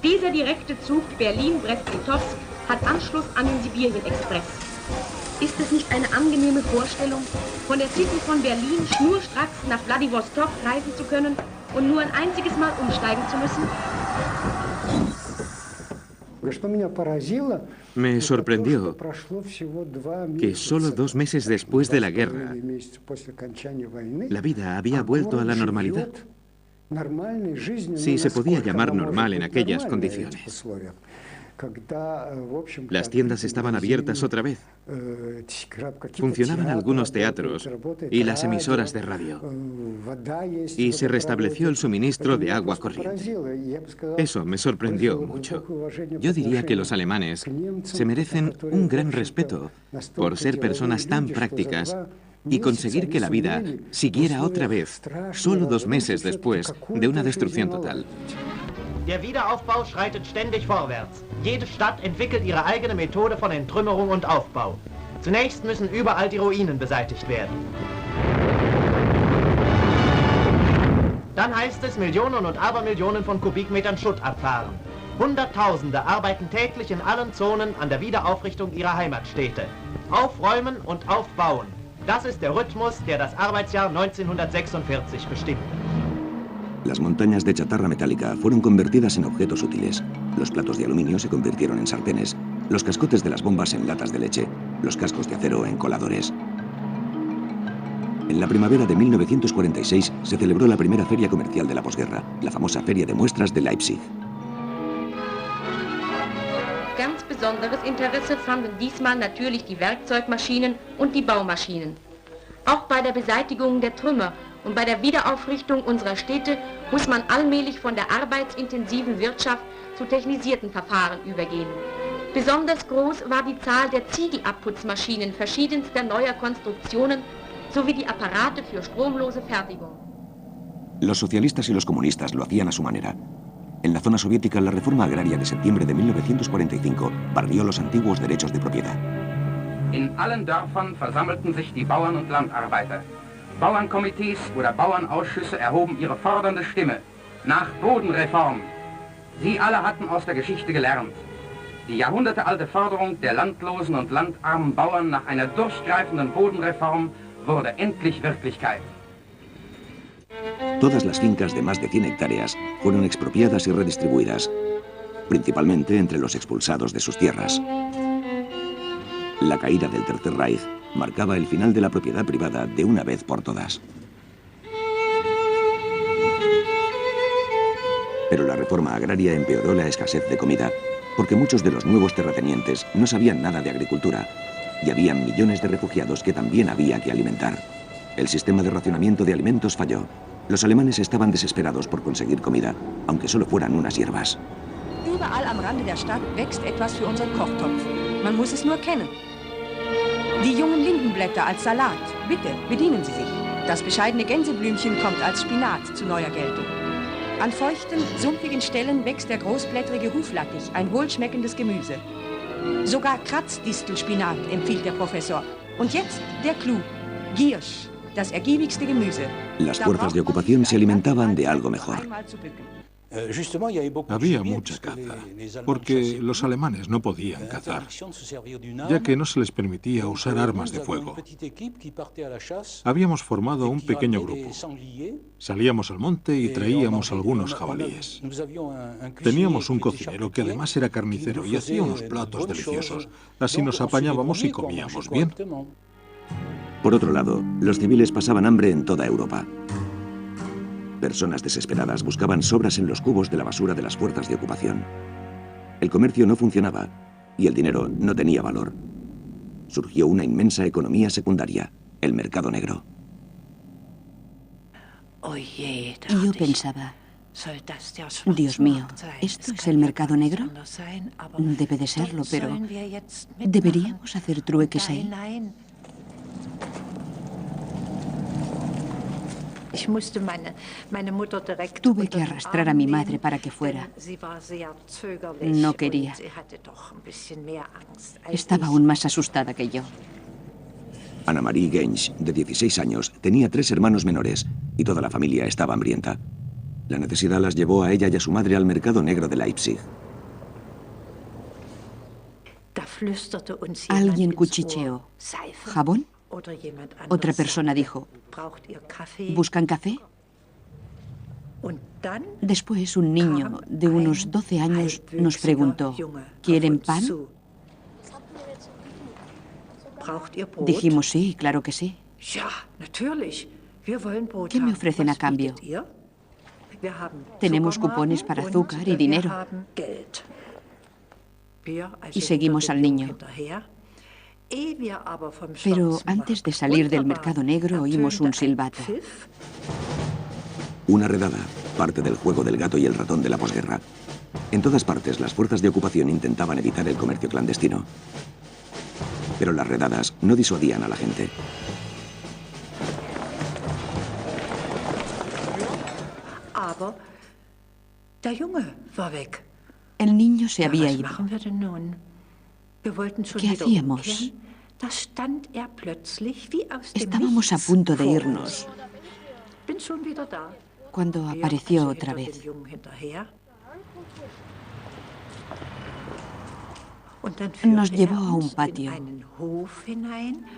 Dieser direkte Zug Berlin-Brest-Litovsk hat Anschluss an den Sibirien-Express. Ist es nicht eine angenehme Vorstellung, von der City von Berlin schnurstracks nach Wladiwostok reisen zu können und nur ein einziges Mal umsteigen zu müssen? Me sorprendió que solo 2 meses después de la guerra, la vida había vuelto a la normalidad. Si se podía llamar normal en aquellas condiciones. Las tiendas estaban abiertas otra vez. Funcionaban algunos teatros y las emisoras de radio. Y se restableció el suministro de agua corriente. Eso me sorprendió mucho. Yo diría que los alemanes se merecen un gran respeto por ser personas tan prácticas y conseguir que la vida siguiera otra vez, solo 2 meses después de una destrucción total. Der Wiederaufbau schreitet ständig vorwärts. Jede Stadt entwickelt ihre eigene Methode von Entrümmerung und Aufbau. Zunächst müssen überall die Ruinen beseitigt werden. Dann heißt es Millionen und Abermillionen von Kubikmetern Schutt abfahren. Hunderttausende arbeiten täglich in allen Zonen an der Wiederaufrichtung ihrer Heimatstädte. Aufräumen und aufbauen. Das ist der Rhythmus, der das Arbeitsjahr 1946 bestimmt. Las montañas de chatarra metálica fueron convertidas en objetos útiles. Los platos de aluminio se convirtieron en sartenes, los cascotes de las bombas en latas de leche, los cascos de acero en coladores. En la primavera de 1946 se celebró la primera feria comercial de la posguerra, la famosa Feria de Muestras de Leipzig. Ganz besonderes Interesse fanden diesmal natürlich die Werkzeugmaschinen und die Baumaschinen. Auch bei der Beseitigung der Trümmer und bei der Wiederaufrichtung unserer Städte muss man allmählich von der arbeitsintensiven Wirtschaft zu technisierten Verfahren übergehen. Besonders groß war die Zahl der Ziegelabputzmaschinen verschiedenster neuer Konstruktionen sowie die Apparate für stromlose Fertigung. Los socialistas y los comunistas lo hacían a su manera. En la zona soviética, la reforma agraria de septiembre de 1945 barrió los antiguos derechos de propiedad. In allen Dörfern versammelten sich die Bauern und Landarbeiter. Bauernkomitees oder Bauernausschüsse erhoben ihre fordernde Stimme nach Bodenreform. Sie alle hatten aus der Geschichte gelernt. Die jahrhundertealte Forderung der landlosen und landarmen Bauern nach einer durchgreifenden Bodenreform wurde endlich Wirklichkeit. Todas las fincas de más de 100 hectáreas fueron expropiadas y redistribuidas, principalmente entre los expulsados de sus tierras. La caída del Tercer Reich marcaba el final de la propiedad privada de una vez por todas. Pero la reforma agraria empeoró la escasez de comida, porque muchos de los nuevos terratenientes no sabían nada de agricultura, y había millones de refugiados que también había que alimentar. El sistema de racionamiento de alimentos falló. Los alemanes estaban desesperados por conseguir comida, aunque solo fueran unas hierbas. Überall am Rande der Stadt wächst etwas für unseren Kochtopf. Man muss es nur kennen. Die jungen Lindenblätter als Salat. Bitte, bedienen Sie sich. Das bescheidene Gänseblümchen kommt als Spinat zu neuer Geltung. An feuchten, sumpfigen Stellen wächst der großblättrige Huflattich, ein wohlschmeckendes Gemüse. Sogar Kratzdistelspinat empfiehlt der Professor. Und jetzt der Clou, Giersch, das ergiebigste Gemüse. Las fuerzas de ocupación se alimentaban de algo mejor. Había mucha caza, porque los alemanes no podían cazar, ya que no se les permitía usar armas de fuego. Habíamos formado un pequeño grupo. Salíamos al monte y traíamos algunos jabalíes. Teníamos un cocinero que además era carnicero y hacía unos platos deliciosos. Así nos apañábamos y comíamos bien. Por otro lado, los civiles pasaban hambre en toda Europa. Personas desesperadas buscaban sobras en los cubos de la basura de las fuerzas de ocupación. El comercio no funcionaba y el dinero no tenía valor. Surgió una inmensa economía secundaria, el mercado negro. Yo pensaba, Dios mío, ¿esto es el mercado negro? Debe de serlo, pero ¿deberíamos hacer trueques ahí? Tuve que arrastrar a mi madre para que fuera. No quería. Estaba aún más asustada que yo. Anna Marie Gensch, de 16 años, tenía 3 hermanos menores y toda la familia estaba hambrienta. La necesidad las llevó a ella y a su madre al mercado negro de Leipzig. Alguien cuchicheó. ¿Jabón? Otra persona dijo, ¿buscan café? Después un niño de unos 12 años nos preguntó, ¿quieren pan? Dijimos sí, claro que sí. ¿Qué me ofrecen a cambio? Tenemos cupones para azúcar y dinero. Y seguimos al niño. Pero antes de salir del mercado negro oímos un silbato. Una redada, parte del juego del gato y el ratón de la posguerra. En todas partes, las fuerzas de ocupación intentaban evitar el comercio clandestino. Pero las redadas no disuadían a la gente. El niño se había ido. ¿Qué hacíamos? Estábamos a punto de irnos cuando apareció otra vez. Nos llevó a un patio.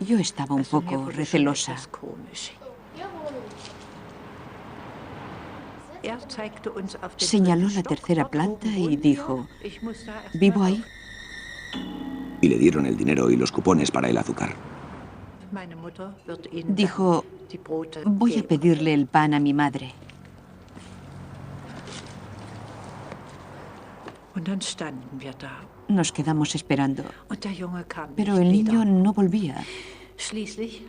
Yo estaba un poco recelosa. Señaló la tercera planta y dijo, ¿vivo ahí? Y le dieron el dinero y los cupones para el azúcar. Dijo, voy a pedirle el pan a mi madre. Nos quedamos esperando, pero el niño no volvía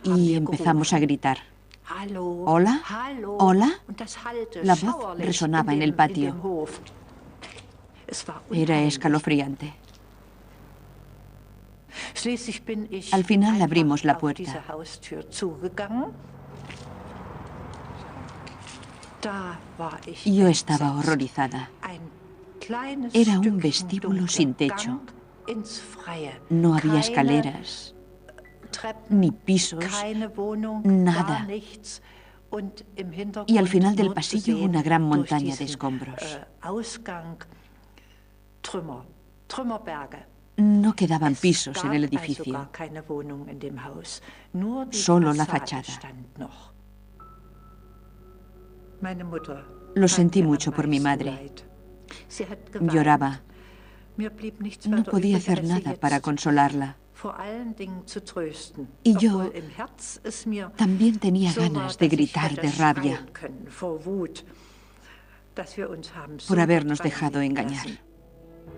y empezamos a gritar. ¿Hola? ¿Hola? La voz resonaba en el patio. Era escalofriante. Al final abrimos la puerta. Yo estaba horrorizada. Era un vestíbulo sin techo. No había escaleras, ni pisos, nada. Y al final del pasillo una gran montaña de escombros. No quedaban pisos en el edificio, solo la fachada. Lo sentí mucho por mi madre. Lloraba. No podía hacer nada para consolarla. Y yo también tenía ganas de gritar de rabia por habernos dejado engañar.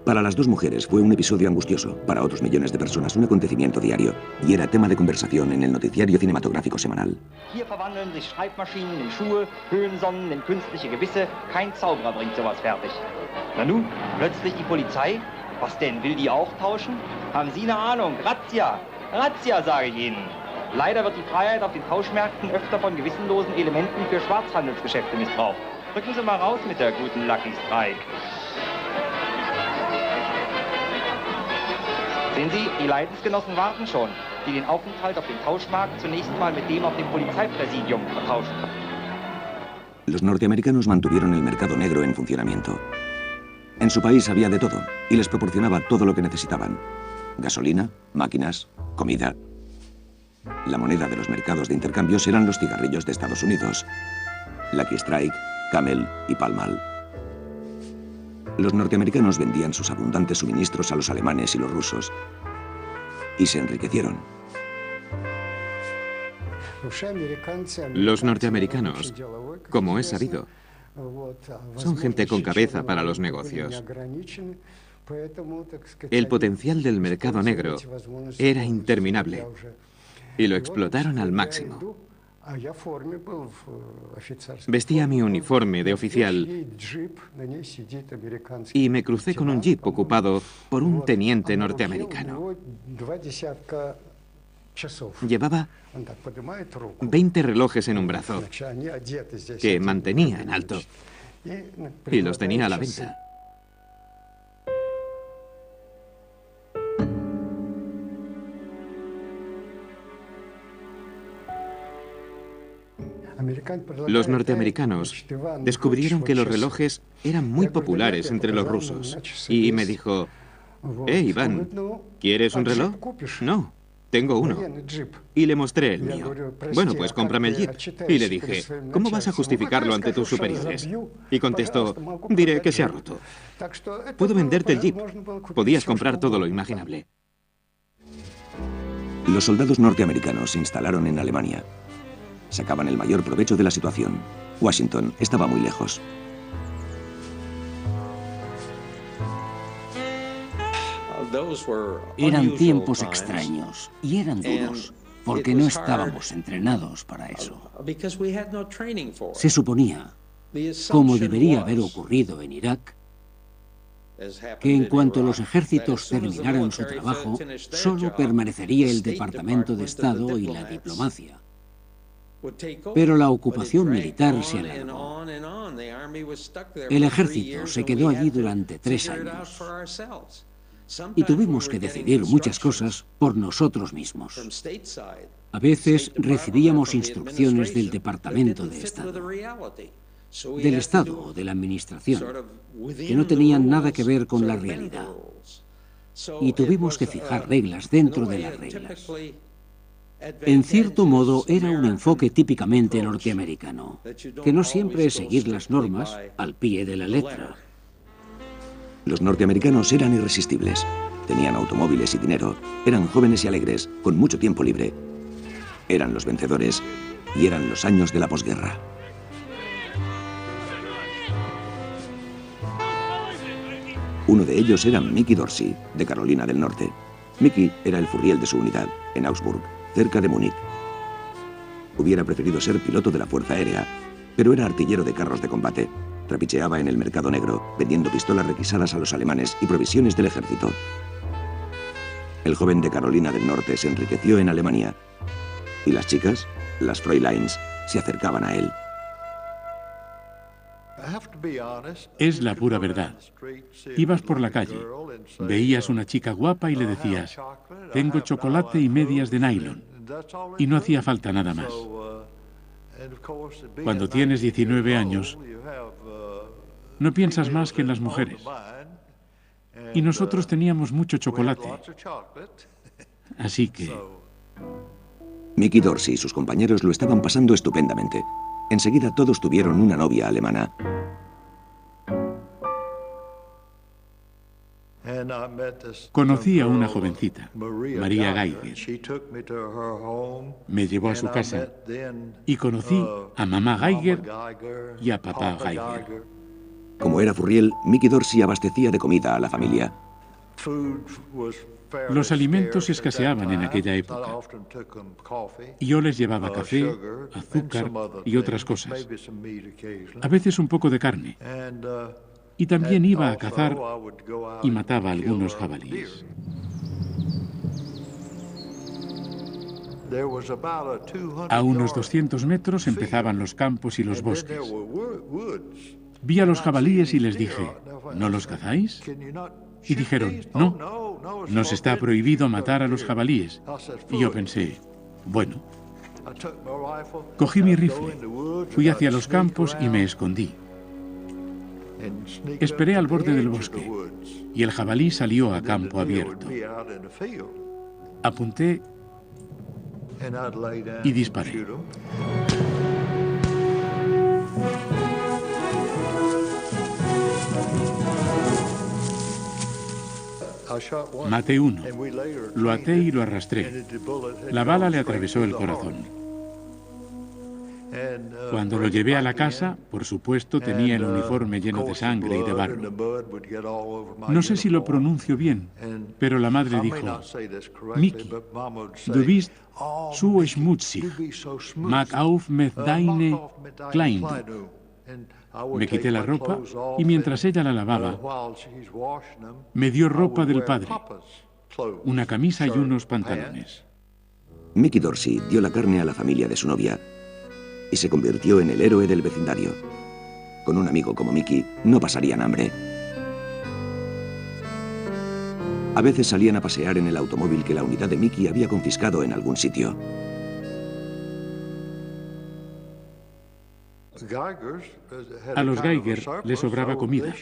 Para las 2 mujeres fue un episodio angustioso, para otros millones de personas un acontecimiento diario, y era tema de conversación en el noticiario cinematográfico semanal. Hier verwandeln sich Schreibmaschinen in Schuhe, Höhensonnen in künstliche Gebisse. Kein Zauberer bringt sowas fertig. Nanu, plötzlich die Polizei? Was denn, will die auch tauschen? Haben Sie eine Ahnung? Razzia! Razzia, sage ich Ihnen. Leider wird die Freiheit auf den Tauschmärkten öfter von gewissenlosen Elementen für Schwarzhandelsgeschäfte missbraucht. Rücken Sie mal raus mit der guten Lucky Strike. Sehen Sie, die Leidensgenossen warten schon, die den Aufenthalt auf dem Tauschmarkt zunächst mal mit dem auf dem Polizeipräsidium vertauschen. Los norteamericanos mantuvieron el mercado negro en funcionamiento. En su país había de todo y les proporcionaba todo lo que necesitaban. Gasolina, máquinas, comida. La moneda de los mercados de intercambios eran los cigarrillos de Estados Unidos. Lucky Strike, Camel y Pall Mall. Los norteamericanos vendían sus abundantes suministros a los alemanes y los rusos. Y se enriquecieron. Los norteamericanos, como es sabido, son gente con cabeza para los negocios. El potencial del mercado negro era interminable y lo explotaron al máximo. Vestía mi uniforme de oficial y me crucé con un jeep ocupado por un teniente norteamericano. Llevaba 20 relojes en un brazo que mantenía en alto y los tenía a la venta. Los norteamericanos descubrieron que los relojes eran muy populares entre los rusos. Y me dijo, Iván, ¿quieres un reloj? No, tengo uno. Y le mostré el mío. Bueno, pues cómprame el Jeep. Y le dije, ¿cómo vas a justificarlo ante tus superiores? Y contestó, diré que se ha roto. Puedo venderte el Jeep. Podías comprar todo lo imaginable. Los soldados norteamericanos se instalaron en Alemania. Sacaban el mayor provecho de la situación. Washington estaba muy lejos. Eran tiempos extraños y eran duros, porque no estábamos entrenados para eso. Se suponía, como debería haber ocurrido en Irak, que en cuanto los ejércitos terminaran su trabajo, solo permanecería el Departamento de Estado y la diplomacia. Pero la ocupación militar se alargó. El ejército se quedó allí durante 3 años. Y tuvimos que decidir muchas cosas por nosotros mismos. A veces recibíamos instrucciones del Departamento de Estado, del Estado o de la Administración, que no tenían nada que ver con la realidad. Y tuvimos que fijar reglas dentro de las reglas. En cierto modo, era un enfoque típicamente norteamericano, que no siempre es seguir las normas al pie de la letra. Los norteamericanos eran irresistibles. Tenían automóviles y dinero, eran jóvenes y alegres, con mucho tiempo libre. Eran los vencedores y eran los años de la posguerra. Uno de ellos era Mickey Dorsey, de Carolina del Norte. Mickey era el furriel de su unidad, en Augsburg, cerca de Múnich. Hubiera preferido ser piloto de la Fuerza Aérea, pero era artillero de carros de combate. Trapicheaba en el mercado negro, vendiendo pistolas requisadas a los alemanes y provisiones del ejército. El joven de Carolina del Norte se enriqueció en Alemania. Y las chicas, las Fräuleins, se acercaban a él. Es la pura verdad. Ibas por la calle, veías una chica guapa y le decías, tengo chocolate y medias de nylon. Y no hacía falta nada más. Cuando tienes 19 años, no piensas más que en las mujeres. Y nosotros teníamos mucho chocolate. Así que... Mickey Dorsey y sus compañeros lo estaban pasando estupendamente. Enseguida todos tuvieron una novia alemana. Conocí a una jovencita, María Geiger. Me llevó a su casa y conocí a mamá Geiger y a papá Geiger. Como era furriel, Mickey Dorsey abastecía de comida a la familia. Los alimentos escaseaban en aquella época. Y yo les llevaba café, azúcar y otras cosas. A veces un poco de carne. Y también iba a cazar y mataba a algunos jabalíes. A unos 200 metros empezaban los campos y los bosques. Vi a los jabalíes y les dije, ¿no los cazáis? Y dijeron, no, nos está prohibido matar a los jabalíes. Y yo pensé, bueno. Cogí mi rifle, fui hacia los campos y me escondí. Esperé al borde del bosque y el jabalí salió a campo abierto. Apunté y disparé. Maté uno, lo até y lo arrastré. La bala le atravesó el corazón. Cuando lo llevé a la casa, por supuesto, tenía el uniforme lleno de sangre y de barro. No sé si lo pronuncio bien, pero la madre dijo, Mickey, du bist so schmutzig, mach auf mit deine Kleidung. Me quité la ropa y mientras ella la lavaba, me dio ropa del padre, una camisa y unos pantalones. Mickey Dorsey dio la carne a la familia de su novia y se convirtió en el héroe del vecindario. Con un amigo como Mickey no pasarían hambre. A veces salían a pasear en el automóvil que la unidad de Mickey había confiscado en algún sitio. A los Geiger les sobraba comida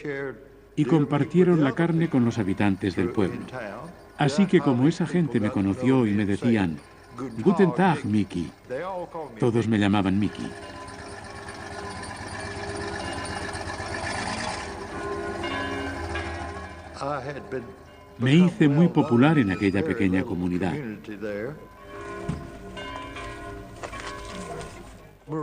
y compartieron la carne con los habitantes del pueblo. Así que como esa gente me conoció y me decían, Guten Tag, Mickey, todos me llamaban Mickey. Me hice muy popular en aquella pequeña comunidad.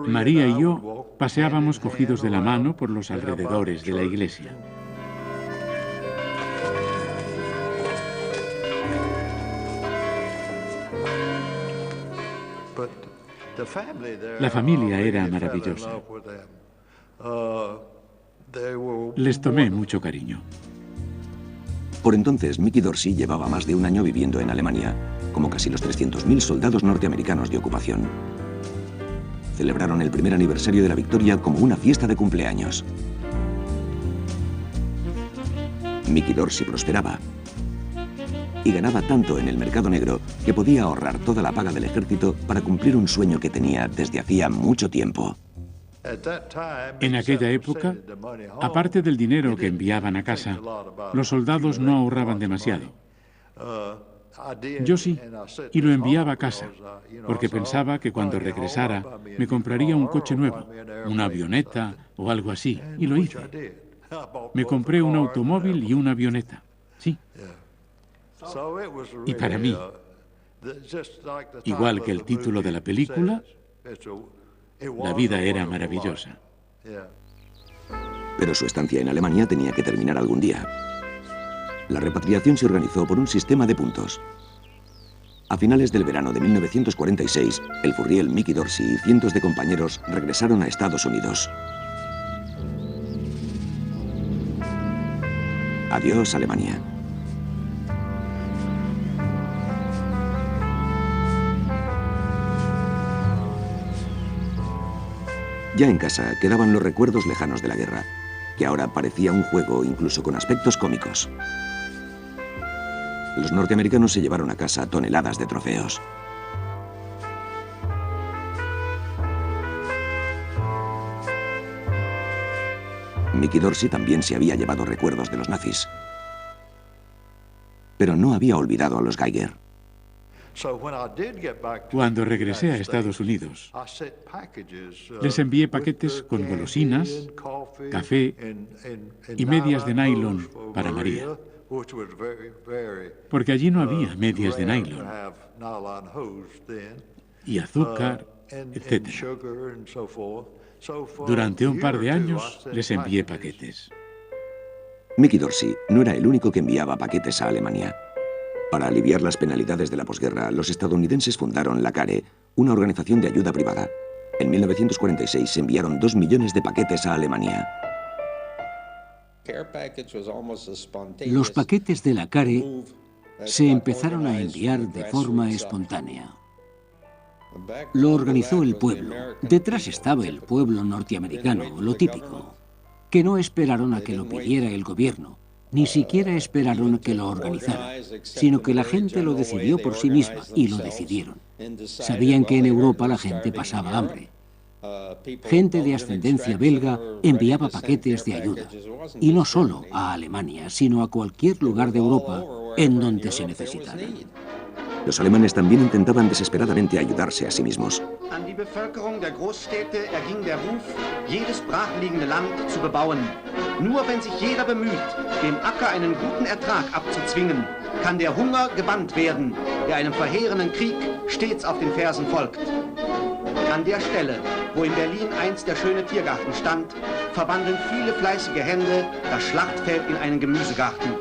María y yo paseábamos cogidos de la mano por los alrededores de la iglesia. La familia era maravillosa. Les tomé mucho cariño. Por entonces, Mickey Dorsey llevaba más de un año viviendo en Alemania, como casi los 300.000 soldados norteamericanos de ocupación. Celebraron el primer aniversario de la victoria como una fiesta de cumpleaños. Mickey Dorsey prosperaba y ganaba tanto en el mercado negro que podía ahorrar toda la paga del ejército para cumplir un sueño que tenía desde hacía mucho tiempo. En aquella época, aparte del dinero que enviaban a casa, los soldados no ahorraban demasiado. Yo sí, y lo enviaba a casa, porque pensaba que cuando regresara me compraría un coche nuevo, una avioneta o algo así, y lo hice. Me compré un automóvil y una avioneta, sí. Y para mí, igual que el título de la película, la vida era maravillosa. Pero su estancia en Alemania tenía que terminar algún día. La repatriación se organizó por un sistema de puntos. A finales del verano de 1946, el furriel Mickey Dorsey y cientos de compañeros regresaron a Estados Unidos. Adiós, Alemania. Ya en casa quedaban los recuerdos lejanos de la guerra, que ahora parecía un juego incluso con aspectos cómicos. Los norteamericanos se llevaron a casa toneladas de trofeos. Mickey Dorsey también se había llevado recuerdos de los nazis, pero no había olvidado a los Geiger. Cuando regresé a Estados Unidos, les envié paquetes con golosinas, café y medias de nylon para María, porque allí no había medias de nylon, y azúcar, etc. Durante un par de años les envié paquetes. Mickey Dorsey no era el único que enviaba paquetes a Alemania. Para aliviar las penalidades de la posguerra, los estadounidenses fundaron la CARE, una organización de ayuda privada. En 1946 se enviaron 2 millones de paquetes a Alemania. Los paquetes de la CARE se empezaron a enviar de forma espontánea. Lo organizó el pueblo. Detrás estaba el pueblo norteamericano, lo típico, que no esperaron a que lo pidiera el gobierno. Ni siquiera esperaron que lo organizara, sino que la gente lo decidió por sí misma y lo decidieron. Sabían que en Europa la gente pasaba hambre. Gente de ascendencia belga enviaba paquetes de ayuda, y no solo a Alemania, sino a cualquier lugar de Europa en donde se necesitara. Los alemanes también intentaban desesperadamente ayudarse a sí mismos. An die Bevölkerung der Großstädte erging der Ruf, jedes brachliegende Land zu bebauen. Nur wenn sich jeder bemüht, dem Acker einen guten Ertrag abzuzwingen, kann der Hunger gebannt werden, der einem verheerenden Krieg stets auf den Fersen folgt. An der Stelle, wo in Berlin einst der schöne Tiergarten stand, verwandeln viele fleißige Hände das Schlachtfeld in einen Gemüsegarten.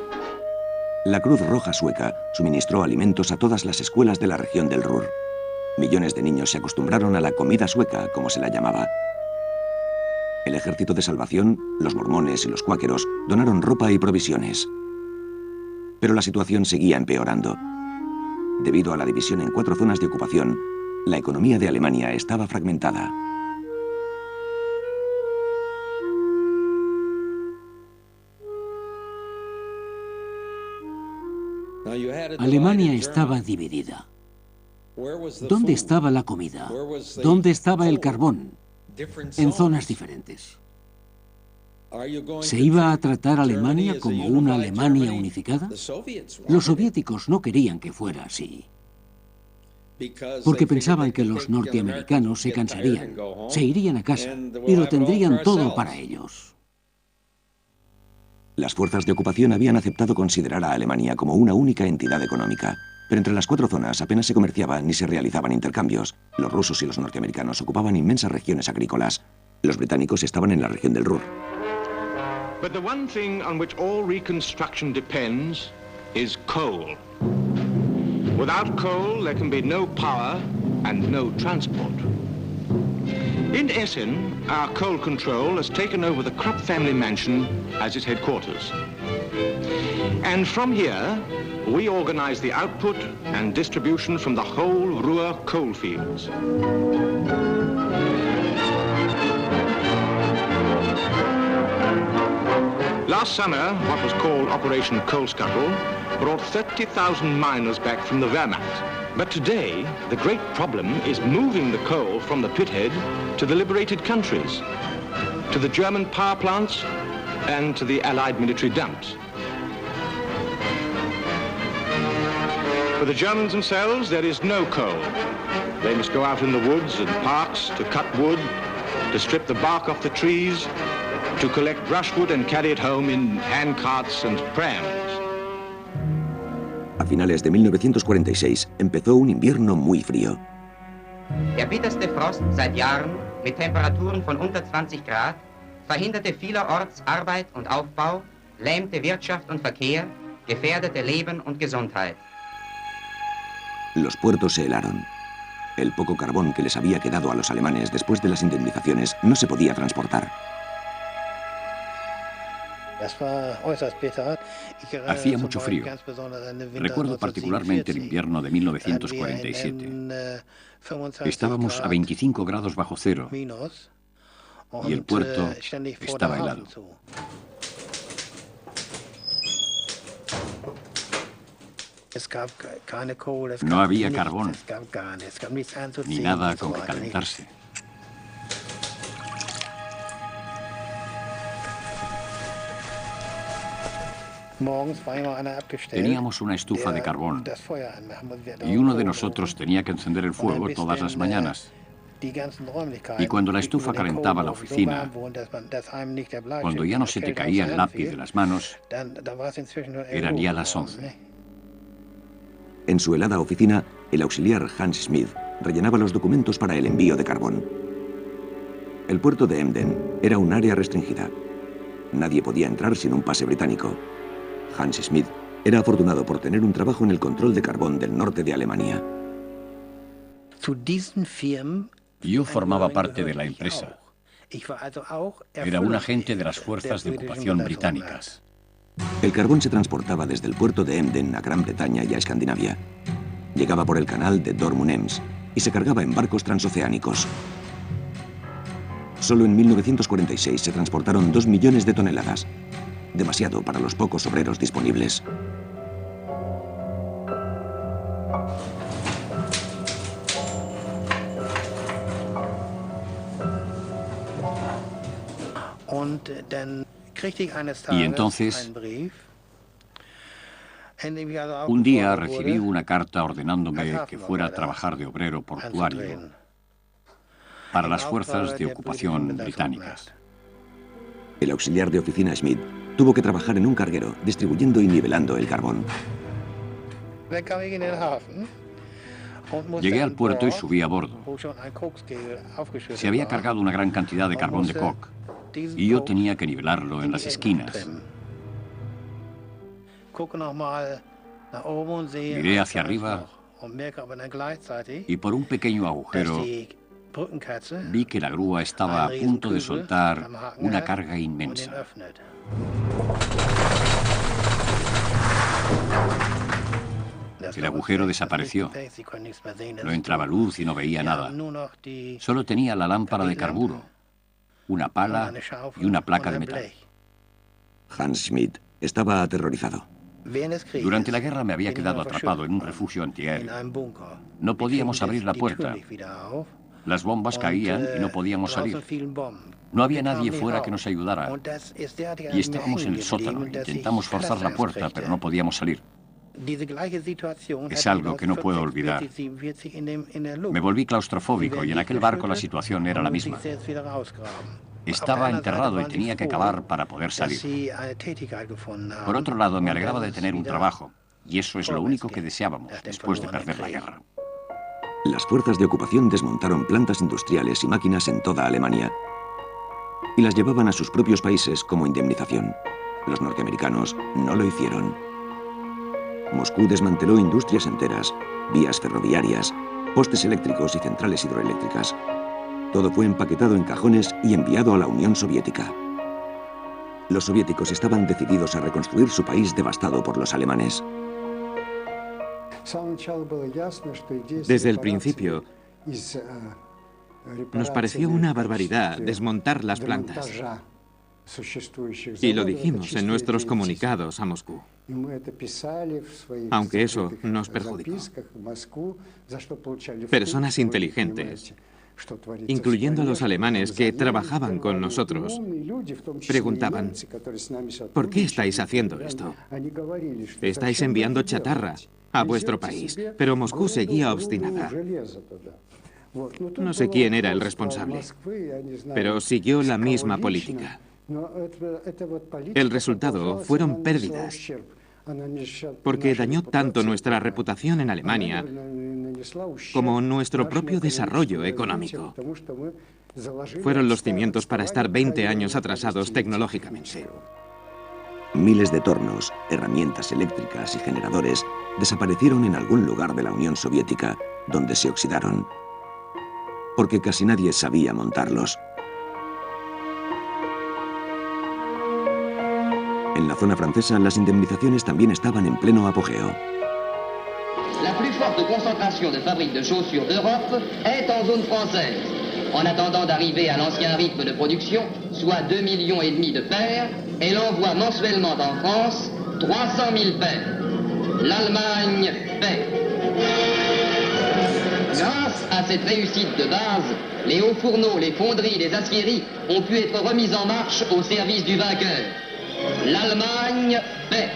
La Cruz Roja Sueca suministró alimentos a todas las escuelas de la región del Ruhr. Millones de niños se acostumbraron a la comida sueca, como se la llamaba. El Ejército de Salvación, los mormones y los cuáqueros donaron ropa y provisiones. Pero la situación seguía empeorando. Debido a la división en 4 zonas de ocupación, la economía de Alemania estaba fragmentada. Alemania estaba dividida. ¿Dónde estaba la comida? ¿Dónde estaba el carbón? en zonas diferentes. ¿Se iba a tratar a Alemania como una Alemania unificada? Los soviéticos no querían que fuera así, porque pensaban que los norteamericanos se cansarían, se irían a casa y lo tendrían todo para ellos. Las fuerzas de ocupación habían aceptado considerar a Alemania como una única entidad económica, pero entre las 4 zonas apenas se comerciaban ni se realizaban intercambios. Los rusos y los norteamericanos ocupaban inmensas regiones agrícolas. Los británicos estaban en la región del Ruhr. But the one thing on which all reconstruction depends is coal. Without coal, there can be no power and no transport. In Essen, our coal control has taken over the Krupp family mansion as its headquarters. And from here, we organize the output and distribution from the whole Ruhr coal fields. Last summer, what was called Operation Coal Scuttle brought 30,000 miners back from the Wehrmacht. But today, the great problem is moving the coal from the pithead to the liberated countries, to the German power plants and to the Allied military dumps. For the Germans themselves, there is no coal. They must go out in the woods and parks to cut wood, to strip the bark off the trees, to collect brushwood and carry it home in handcarts and prams. A finales de 1946 empezó un invierno muy frío. Der bitterste Frost seit Jahren mit Temperaturen von unter 20 Grad verhinderte vielerorts Arbeit und Aufbau, lähmte Wirtschaft und Verkehr, gefährdete Leben und Gesundheit. Los puertos se helaron. El poco carbón que les había quedado a los alemanes después de las indemnizaciones no se podía transportar. Hacía mucho frío. Recuerdo particularmente el invierno de 1947. Estábamos a 25 grados bajo cero y el puerto estaba helado. No había carbón, ni nada con que calentarse. Teníamos una estufa de carbón y uno de nosotros tenía que encender el fuego todas las mañanas. Y cuando la estufa calentaba la oficina, cuando ya no se te caía el lápiz de las manos, eran ya las 11. En su helada oficina, el auxiliar Hans Schmidt rellenaba los documentos para el envío de carbón. El puerto de Emden era un área restringida. Nadie podía entrar sin un pase británico. Hans Schmidt era afortunado por tener un trabajo en el control de carbón del norte de Alemania. Yo formaba parte de la empresa. Era un agente de las fuerzas de ocupación británicas. El carbón se transportaba desde el puerto de Emden a Gran Bretaña y a Escandinavia. Llegaba por el canal de Dortmund-Ems y se cargaba en barcos transoceánicos. Solo en 1946 se transportaron 2 millones de toneladas. Demasiado para los pocos obreros disponibles. Y entonces, un día recibí una carta ordenándome que fuera a trabajar de obrero portuario para las fuerzas de ocupación británicas. El auxiliar de oficina Schmidt tuvo que trabajar en un carguero, distribuyendo y nivelando el carbón. Llegué al puerto y subí a bordo. Se había cargado una gran cantidad de carbón de coke y yo tenía que nivelarlo en las esquinas. Miré hacia arriba y por un pequeño agujero vi que la grúa estaba a punto de soltar una carga inmensa. El agujero desapareció. No entraba luz y no veía nada. Solo tenía la lámpara de carburo, una pala y una placa de metal. Hans Schmidt estaba aterrorizado. Durante la guerra me había quedado atrapado en un refugio antiaéreo. No podíamos abrir la puerta. Las bombas caían y no podíamos salir. No había nadie fuera que nos ayudara. Y estábamos en el sótano. Intentamos forzar la puerta, pero no podíamos salir. Es algo que no puedo olvidar. Me volví claustrofóbico y en aquel barco la situación era la misma. Estaba enterrado y tenía que cavar para poder salir. Por otro lado, me alegraba de tener un trabajo. Y eso es lo único que deseábamos después de perder la guerra. Las fuerzas de ocupación desmontaron plantas industriales y máquinas en toda Alemania y las llevaban a sus propios países como indemnización. Los norteamericanos no lo hicieron. Moscú desmanteló industrias enteras, vías ferroviarias, postes eléctricos y centrales hidroeléctricas. Todo fue empaquetado en cajones y enviado a la Unión Soviética. Los soviéticos estaban decididos a reconstruir su país devastado por los alemanes. Desde el principio, nos pareció una barbaridad desmontar las plantas. Y lo dijimos en nuestros comunicados a Moscú. Aunque eso nos perjudicó. Personas inteligentes, incluyendo a los alemanes que trabajaban con nosotros, preguntaban: ¿por qué estáis haciendo esto? Estáis enviando chatarra a vuestro país, pero Moscú seguía obstinada. No sé quién era el responsable, pero siguió la misma política. El resultado fueron pérdidas, porque dañó tanto nuestra reputación en Alemania como nuestro propio desarrollo económico. Fueron los cimientos para estar 20 años atrasados tecnológicamente. Miles de tornos, herramientas eléctricas y generadores desaparecieron en algún lugar de la Unión Soviética, donde se oxidaron, porque casi nadie sabía montarlos. En la zona francesa, las indemnizaciones también estaban en pleno apogeo. La plus forte concentration de fabriques de chaussures d'Europe est en zone française. En attendant d'arriver à l'ancien rythme de production, soit 2,5 millions de paires, elle envoie mensuellement en France 300 000 paires. L'Allemagne paie. Grâce à cette réussite de base, les hauts fourneaux, les fonderies, les aciéries ont pu être remises en marche au service du vainqueur. L'Allemagne paie.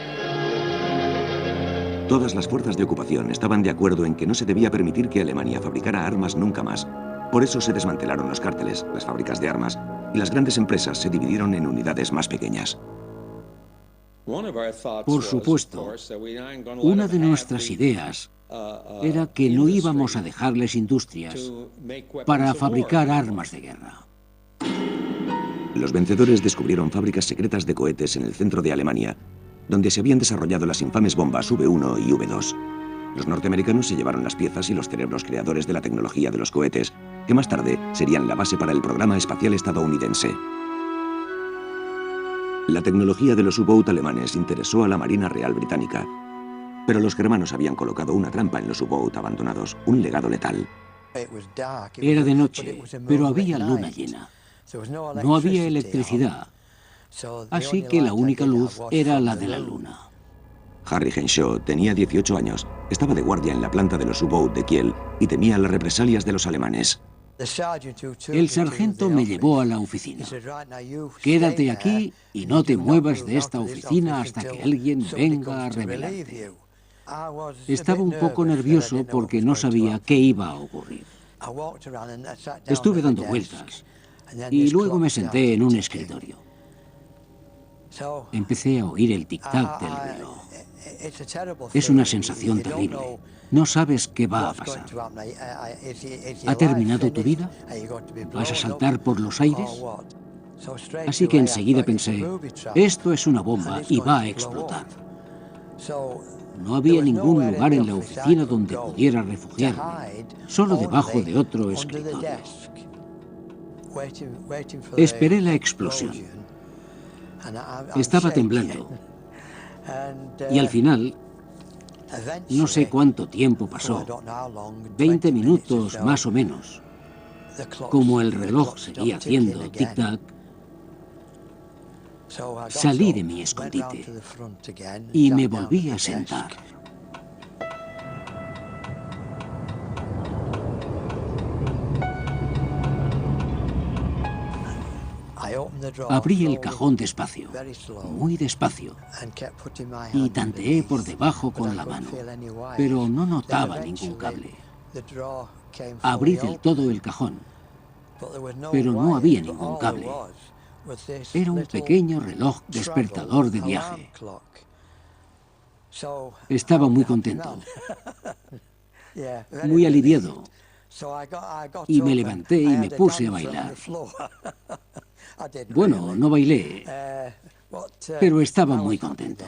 Todas las fuerzas de ocupación estaban de acuerdo en que no se debía permitir que Alemania fabricara armas nunca más. Por eso se desmantelaron los cárteles, las fábricas de armas, y las grandes empresas se dividieron en unidades más pequeñas. Por supuesto, una de nuestras ideas era que no íbamos a dejarles industrias para fabricar armas de guerra. Los vencedores descubrieron fábricas secretas de cohetes en el centro de Alemania, donde se habían desarrollado las infames bombas V1 y V2. Los norteamericanos se llevaron las piezas y los cerebros creadores de la tecnología de los cohetes, que más tarde serían la base para el programa espacial estadounidense. La tecnología de los U-Boat alemanes interesó a la Marina Real Británica, pero los germanos habían colocado una trampa en los U-Boat abandonados, un legado letal. Era de noche, pero había luna llena. No había electricidad, así que la única luz era la de la luna. Harry Henshaw tenía 18 años, estaba de guardia en la planta de los U-Boat de Kiel y temía las represalias de los alemanes. El sargento me llevó a la oficina. Quédate aquí y no te muevas de esta oficina hasta que alguien venga a revelarte. Estaba un poco nervioso porque no sabía qué iba a ocurrir. Estuve dando vueltas y luego me senté en un escritorio. Empecé a oír el tic-tac del reloj. Es una sensación terrible. No sabes qué va a pasar. ¿Ha terminado tu vida? ¿Vas a saltar por los aires? Así que enseguida pensé, esto es una bomba y va a explotar. No había ningún lugar en la oficina donde pudiera refugiarme, solo debajo de otro escritorio. Esperé la explosión. Estaba temblando. Y al final, no sé cuánto tiempo pasó, 20 minutos más o menos, como el reloj seguía haciendo tic-tac, salí de mi escondite y me volví a sentar. Abrí el cajón despacio, muy despacio, y tanteé por debajo con la mano, pero no notaba ningún cable. Abrí del todo el cajón, pero no había ningún cable. Era un pequeño reloj despertador de viaje. Estaba muy contento, muy aliviado, y me levanté y me puse a bailar. Bueno, no bailé, pero estaba muy contento.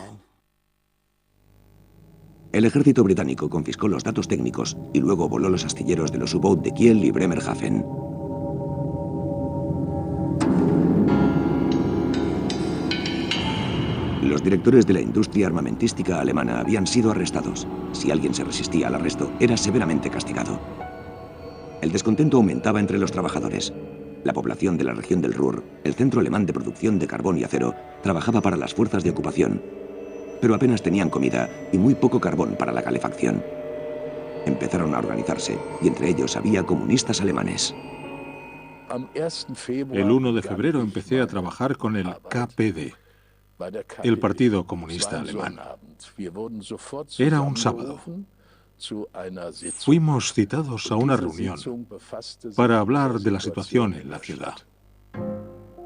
El ejército británico confiscó los datos técnicos y luego voló los astilleros de los U-Boot de Kiel y Bremerhaven. Los directores de la industria armamentística alemana habían sido arrestados. Si alguien se resistía al arresto, era severamente castigado. El descontento aumentaba entre los trabajadores. La población de la región del Ruhr, el centro alemán de producción de carbón y acero, trabajaba para las fuerzas de ocupación, pero apenas tenían comida y muy poco carbón para la calefacción. Empezaron a organizarse y entre ellos había comunistas alemanes. El 1 de febrero empecé a trabajar con el KPD, el Partido Comunista Alemán. Era un sábado. Fuimos citados a una reunión para hablar de la situación en la ciudad.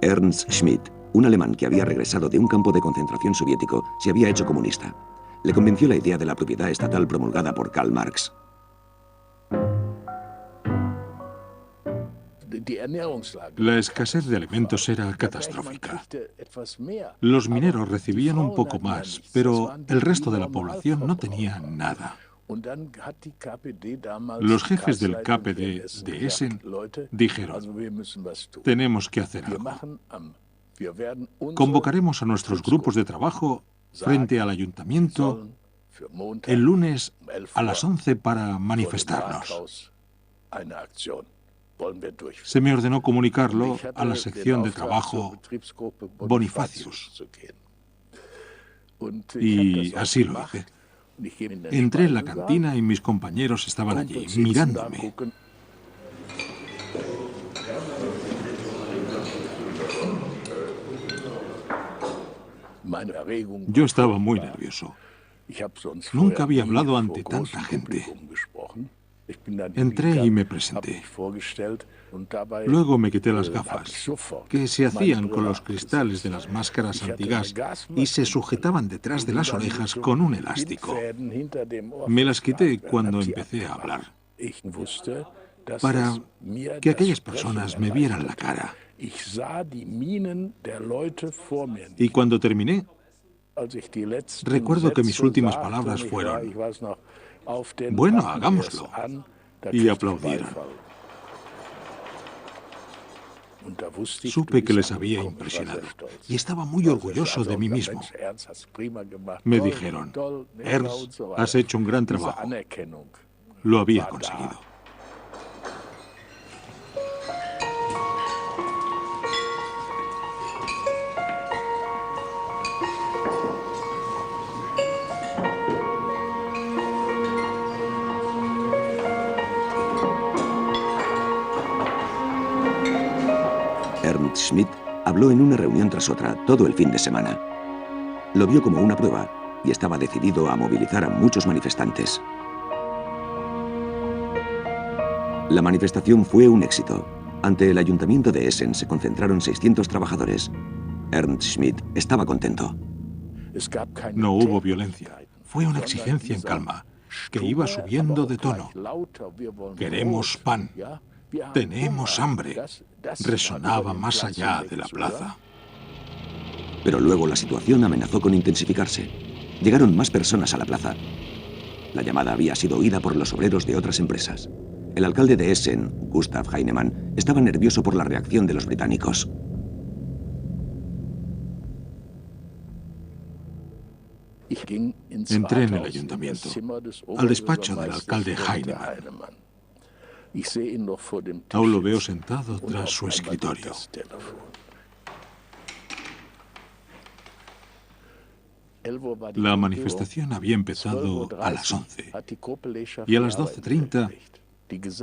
Ernst Schmidt, un alemán que había regresado de un campo de concentración soviético, se había hecho comunista. Le convenció la idea de la propiedad estatal promulgada por Karl Marx. La escasez de alimentos era catastrófica. Los mineros recibían un poco más, pero el resto de la población no tenía nada. Los jefes del KPD de Essen dijeron: tenemos que hacer algo. Convocaremos a nuestros grupos de trabajo frente al ayuntamiento el lunes a las 11 para manifestarnos. Se me ordenó comunicarlo a la sección de trabajo Bonifacius. Y así lo hice. Entré en la cantina y mis compañeros estaban allí, mirándome. Yo estaba muy nervioso. Nunca había hablado ante tanta gente. Entré y me presenté. Luego me quité las gafas, que se hacían con los cristales de las máscaras antigas y se sujetaban detrás de las orejas con un elástico. Me las quité cuando empecé a hablar, para que aquellas personas me vieran la cara. Y cuando terminé, recuerdo que mis últimas palabras fueron: bueno, hagámoslo. Y aplaudieron. Supe que les había impresionado y estaba muy orgulloso de mí mismo. Me dijeron: Ernst, has hecho un gran trabajo. Lo había conseguido. Ernst Schmidt habló en una reunión tras otra todo el fin de semana. Lo vio como una prueba y estaba decidido a movilizar a muchos manifestantes. La manifestación fue un éxito. Ante el ayuntamiento de Essen se concentraron 600 trabajadores. Ernst Schmidt estaba contento. No hubo violencia. Fue una exigencia en calma, que iba subiendo de tono. Queremos pan. Tenemos hambre. Resonaba más allá de la plaza. Pero luego la situación amenazó con intensificarse. Llegaron más personas a la plaza. La llamada había sido oída por los obreros de otras empresas. El alcalde de Essen, Gustav Heinemann, estaba nervioso por la reacción de los británicos. Entré en el ayuntamiento, al despacho del alcalde Heinemann. Aún lo veo sentado tras su escritorio. La manifestación había empezado a las 11 y a las 12:30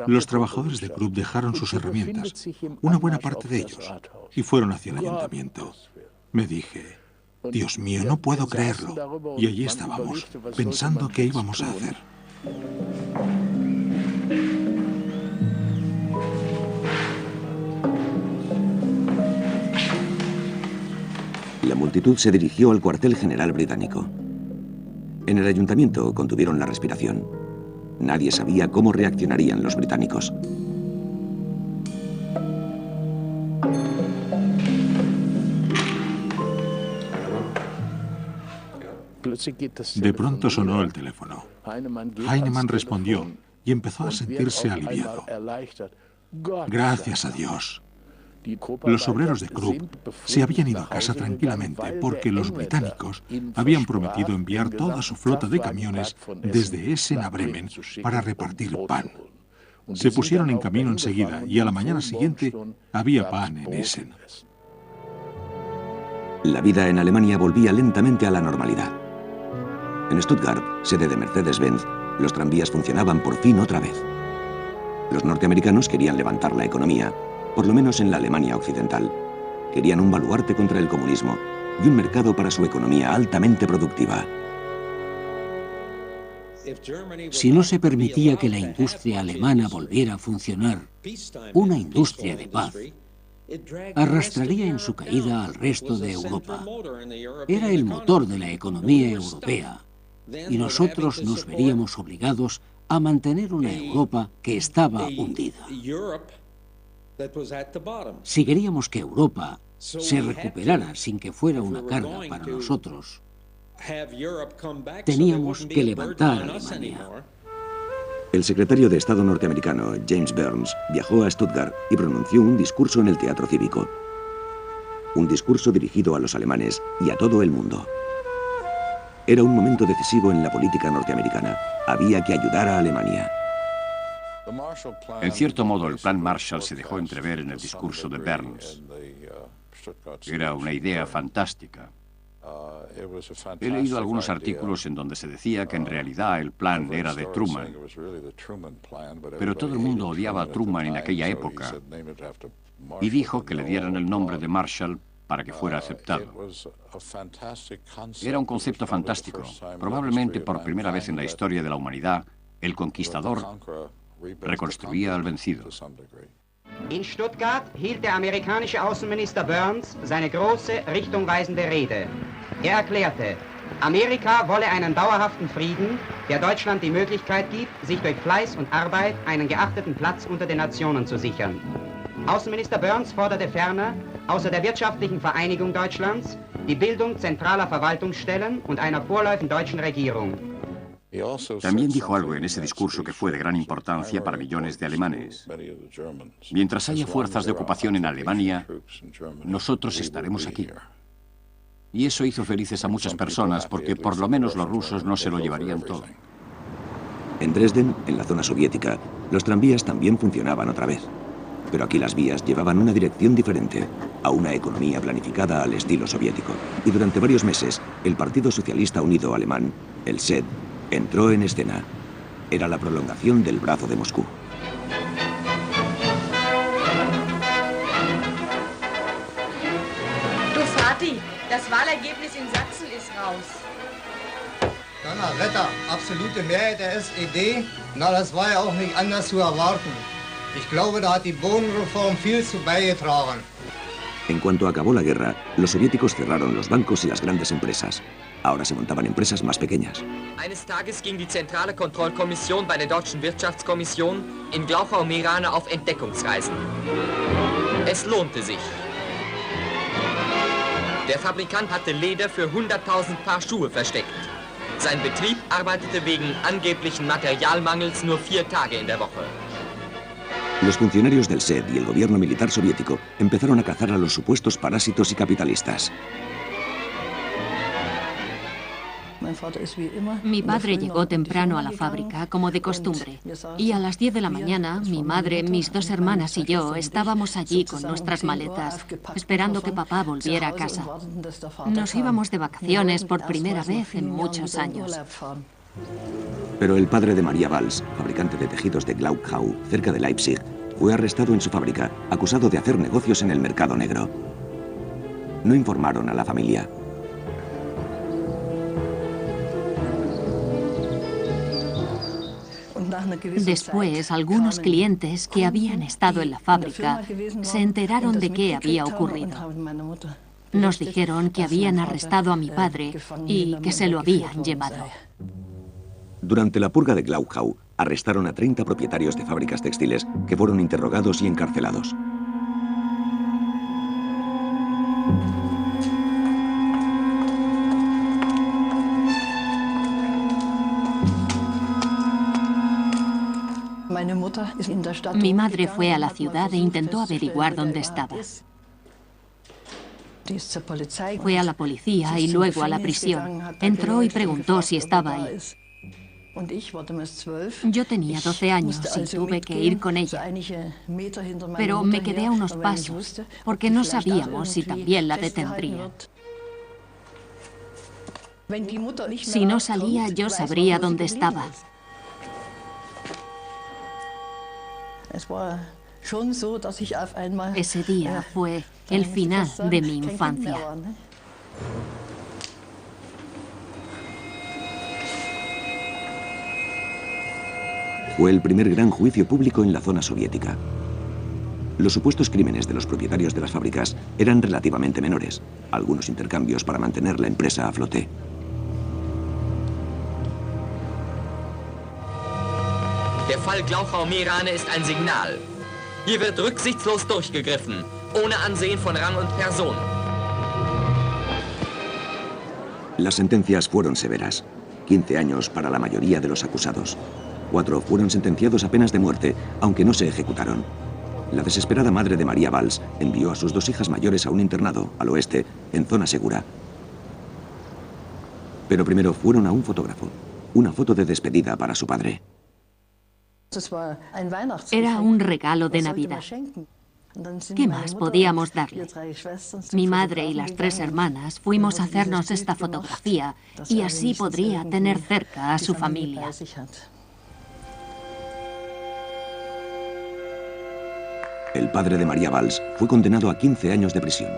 Los trabajadores de Krupp dejaron sus herramientas, una buena parte de ellos, y fueron hacia el ayuntamiento. Me dije, Dios mío, no puedo creerlo. Y allí estábamos, pensando qué íbamos a hacer. La multitud se dirigió al cuartel general británico. En el ayuntamiento contuvieron la respiración. Nadie sabía cómo reaccionarían los británicos. De pronto sonó el teléfono. Heinemann respondió y empezó a sentirse aliviado. Gracias a Dios. Los obreros de Krupp se habían ido a casa tranquilamente porque los británicos habían prometido enviar toda su flota de camiones desde Essen a Bremen para repartir pan. Se pusieron en camino enseguida y a la mañana siguiente había pan en Essen. La vida en Alemania volvía lentamente a la normalidad. En Stuttgart, sede de Mercedes-Benz, los tranvías funcionaban por fin otra vez. Los norteamericanos querían levantar la economía, por lo menos en la Alemania occidental. Querían un baluarte contra el comunismo y un mercado para su economía altamente productiva. Si no se permitía que la industria alemana volviera a funcionar, una industria de paz, arrastraría en su caída al resto de Europa. Era el motor de la economía europea y nosotros nos veríamos obligados a mantener una Europa que estaba hundida. Si queríamos que Europa se recuperara sin que fuera una carga para nosotros, teníamos que levantar a Alemania. El secretario de Estado norteamericano, James Burns, viajó a Stuttgart y pronunció un discurso en el Teatro Cívico. Un discurso dirigido a los alemanes y a todo el mundo. Era un momento decisivo en la política norteamericana. Había que ayudar a Alemania. En cierto modo, el Plan Marshall se dejó entrever en el discurso de Burns. Era una idea fantástica. He leído algunos artículos en donde se decía que en realidad el plan era de Truman. Pero todo el mundo odiaba a Truman en aquella época y dijo que le dieran el nombre de Marshall para que fuera aceptado. Era un concepto fantástico. Probablemente por primera vez en la historia de la humanidad, el conquistador reconstruía al vencido. In Stuttgart hielt der amerikanische Außenminister Burns seine große, richtungweisende Rede. Er erklärte, Amerika wolle einen dauerhaften Frieden, der Deutschland die Möglichkeit gibt, sich durch Fleiß und Arbeit einen geachteten Platz unter den Nationen zu sichern. Außenminister Burns forderte ferner, außer der wirtschaftlichen Vereinigung Deutschlands, die Bildung zentraler Verwaltungsstellen und einer vorläufigen deutschen Regierung. También dijo algo en ese discurso que fue de gran importancia para millones de alemanes. Mientras haya fuerzas de ocupación en Alemania, nosotros estaremos aquí. Y eso hizo felices a muchas personas porque por lo menos los rusos no se lo llevarían todo. En Dresden, en la zona soviética, los tranvías también funcionaban otra vez. Pero aquí las vías llevaban una dirección diferente, a una economía planificada al estilo soviético. Y durante varios meses, el Partido Socialista Unido Alemán, el SED, entró en escena. Era la prolongación del brazo de Moscú. Du Vati, das Wahlergebnis in Sachsen ist raus. Donnerwetter, absolute Mehrheit der SED. Na, das war ja auch nicht anders zu erwarten. Ich glaube, da hat die Bodenreform viel zu beigetragen. En cuanto acabó la guerra, los soviéticos cerraron los bancos y las grandes empresas. Ahora se montaban empresas más pequeñas. Eines Tages ging die zentrale Kontrollkommission bei der Deutschen Wirtschaftskommission in Glauchau-Meerane auf Entdeckungsreisen. Es lohnte sich. Der Fabrikant hatte Leder für 100.000 Paar Schuhe versteckt. Sein Betrieb arbeitete wegen angeblichen Materialmangels nur 4 Tage in der Woche. Los funcionarios del SED y el gobierno militar soviético empezaron a cazar a los supuestos parásitos y capitalistas. Mi padre llegó temprano a la fábrica, como de costumbre, y a las 10 de la mañana, mi madre, mis 2 hermanas y yo estábamos allí con nuestras maletas, esperando que papá volviera a casa. Nos íbamos de vacaciones por primera vez en muchos años. Pero el padre de Maria Valls, fabricante de tejidos de Glauchau, cerca de Leipzig, fue arrestado en su fábrica, acusado de hacer negocios en el mercado negro. No informaron a la familia. Después, algunos clientes que habían estado en la fábrica se enteraron de qué había ocurrido. Nos dijeron que habían arrestado a mi padre y que se lo habían llevado. Durante la purga de Glauchau, arrestaron a 30 propietarios de fábricas textiles que fueron interrogados y encarcelados. Mi madre fue a la ciudad e intentó averiguar dónde estaba. Fue a la policía y luego a la prisión. Entró y preguntó si estaba ahí. Yo tenía 12 años y tuve que ir con ella. Pero me quedé a unos pasos porque no sabíamos si también la detendría. Si no salía, yo sabría dónde estaba. Ese día fue el final de mi infancia. Fue el primer gran juicio público en la zona soviética. Los supuestos crímenes de los propietarios de las fábricas eran relativamente menores, algunos intercambios para mantener la empresa a flote. Der Fall Glauchau-Meerane ist ein Signal. Hier wird rücksichtslos durchgegriffen, ohne Ansehen von Rang und Person. Las sentencias fueron severas. 15 años para la mayoría de los acusados. 4 fueron sentenciados a penas de muerte, aunque no se ejecutaron. La desesperada madre de Maria Valls envió a sus 2 hijas mayores a un internado, al oeste, en zona segura. Pero primero fueron a un fotógrafo. Una foto de despedida para su padre. Era un regalo de Navidad. ¿Qué más podíamos darle? Mi madre y las 3 hermanas fuimos a hacernos esta fotografía y así podría tener cerca a su familia. El padre de Maria Valls fue condenado a 15 años de prisión.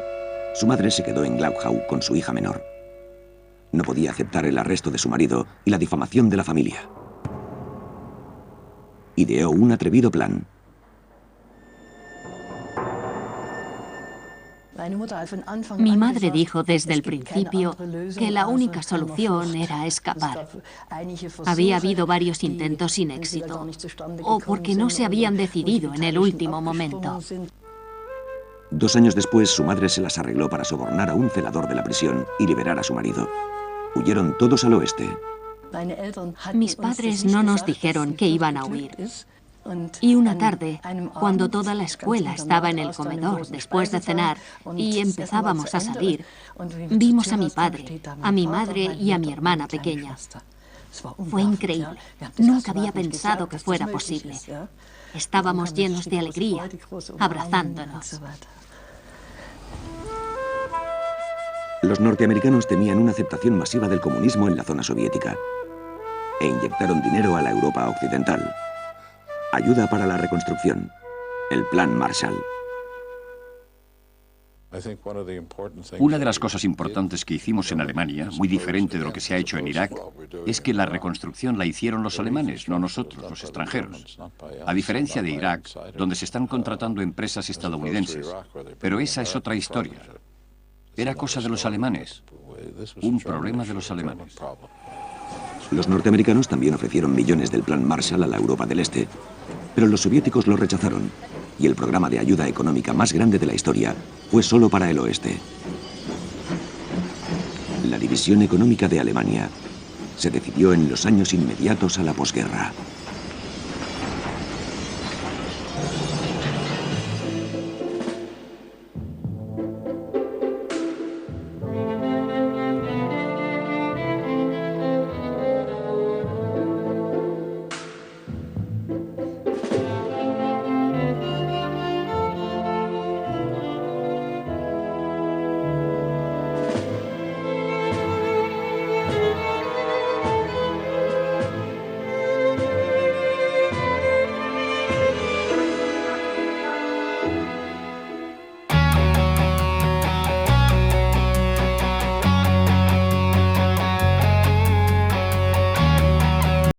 Su madre se quedó en Glauchau con su hija menor. No podía aceptar el arresto de su marido y la difamación de la familia. Ideó un atrevido plan. Mi madre dijo desde el principio que la única solución era escapar. Había habido varios intentos sin éxito, o porque no se habían decidido en el último momento. 2 años después, su madre se las arregló para sobornar a un celador de la prisión y liberar a su marido. Huyeron todos al oeste. Mis padres no nos dijeron que iban a huir. Y una tarde, cuando toda la escuela estaba en el comedor después de cenar y empezábamos a salir, vimos a mi padre, a mi madre y a mi hermana pequeña. Fue increíble. Nunca había pensado que fuera posible. Estábamos llenos de alegría, abrazándonos. Los norteamericanos temían una aceptación masiva del comunismo en la zona soviética e inyectaron dinero a la Europa occidental. Ayuda para la reconstrucción. El Plan Marshall. Una de las cosas importantes que hicimos en Alemania, muy diferente de lo que se ha hecho en Irak, es que la reconstrucción la hicieron los alemanes, no nosotros, los extranjeros. A diferencia de Irak, donde se están contratando empresas estadounidenses. Pero esa es otra historia. Era cosa de los alemanes. Un problema de los alemanes. Los norteamericanos también ofrecieron millones del Plan Marshall a la Europa del Este, pero los soviéticos lo rechazaron, y el programa de ayuda económica más grande de la historia fue solo para el oeste. La división económica de Alemania se decidió en los años inmediatos a la posguerra.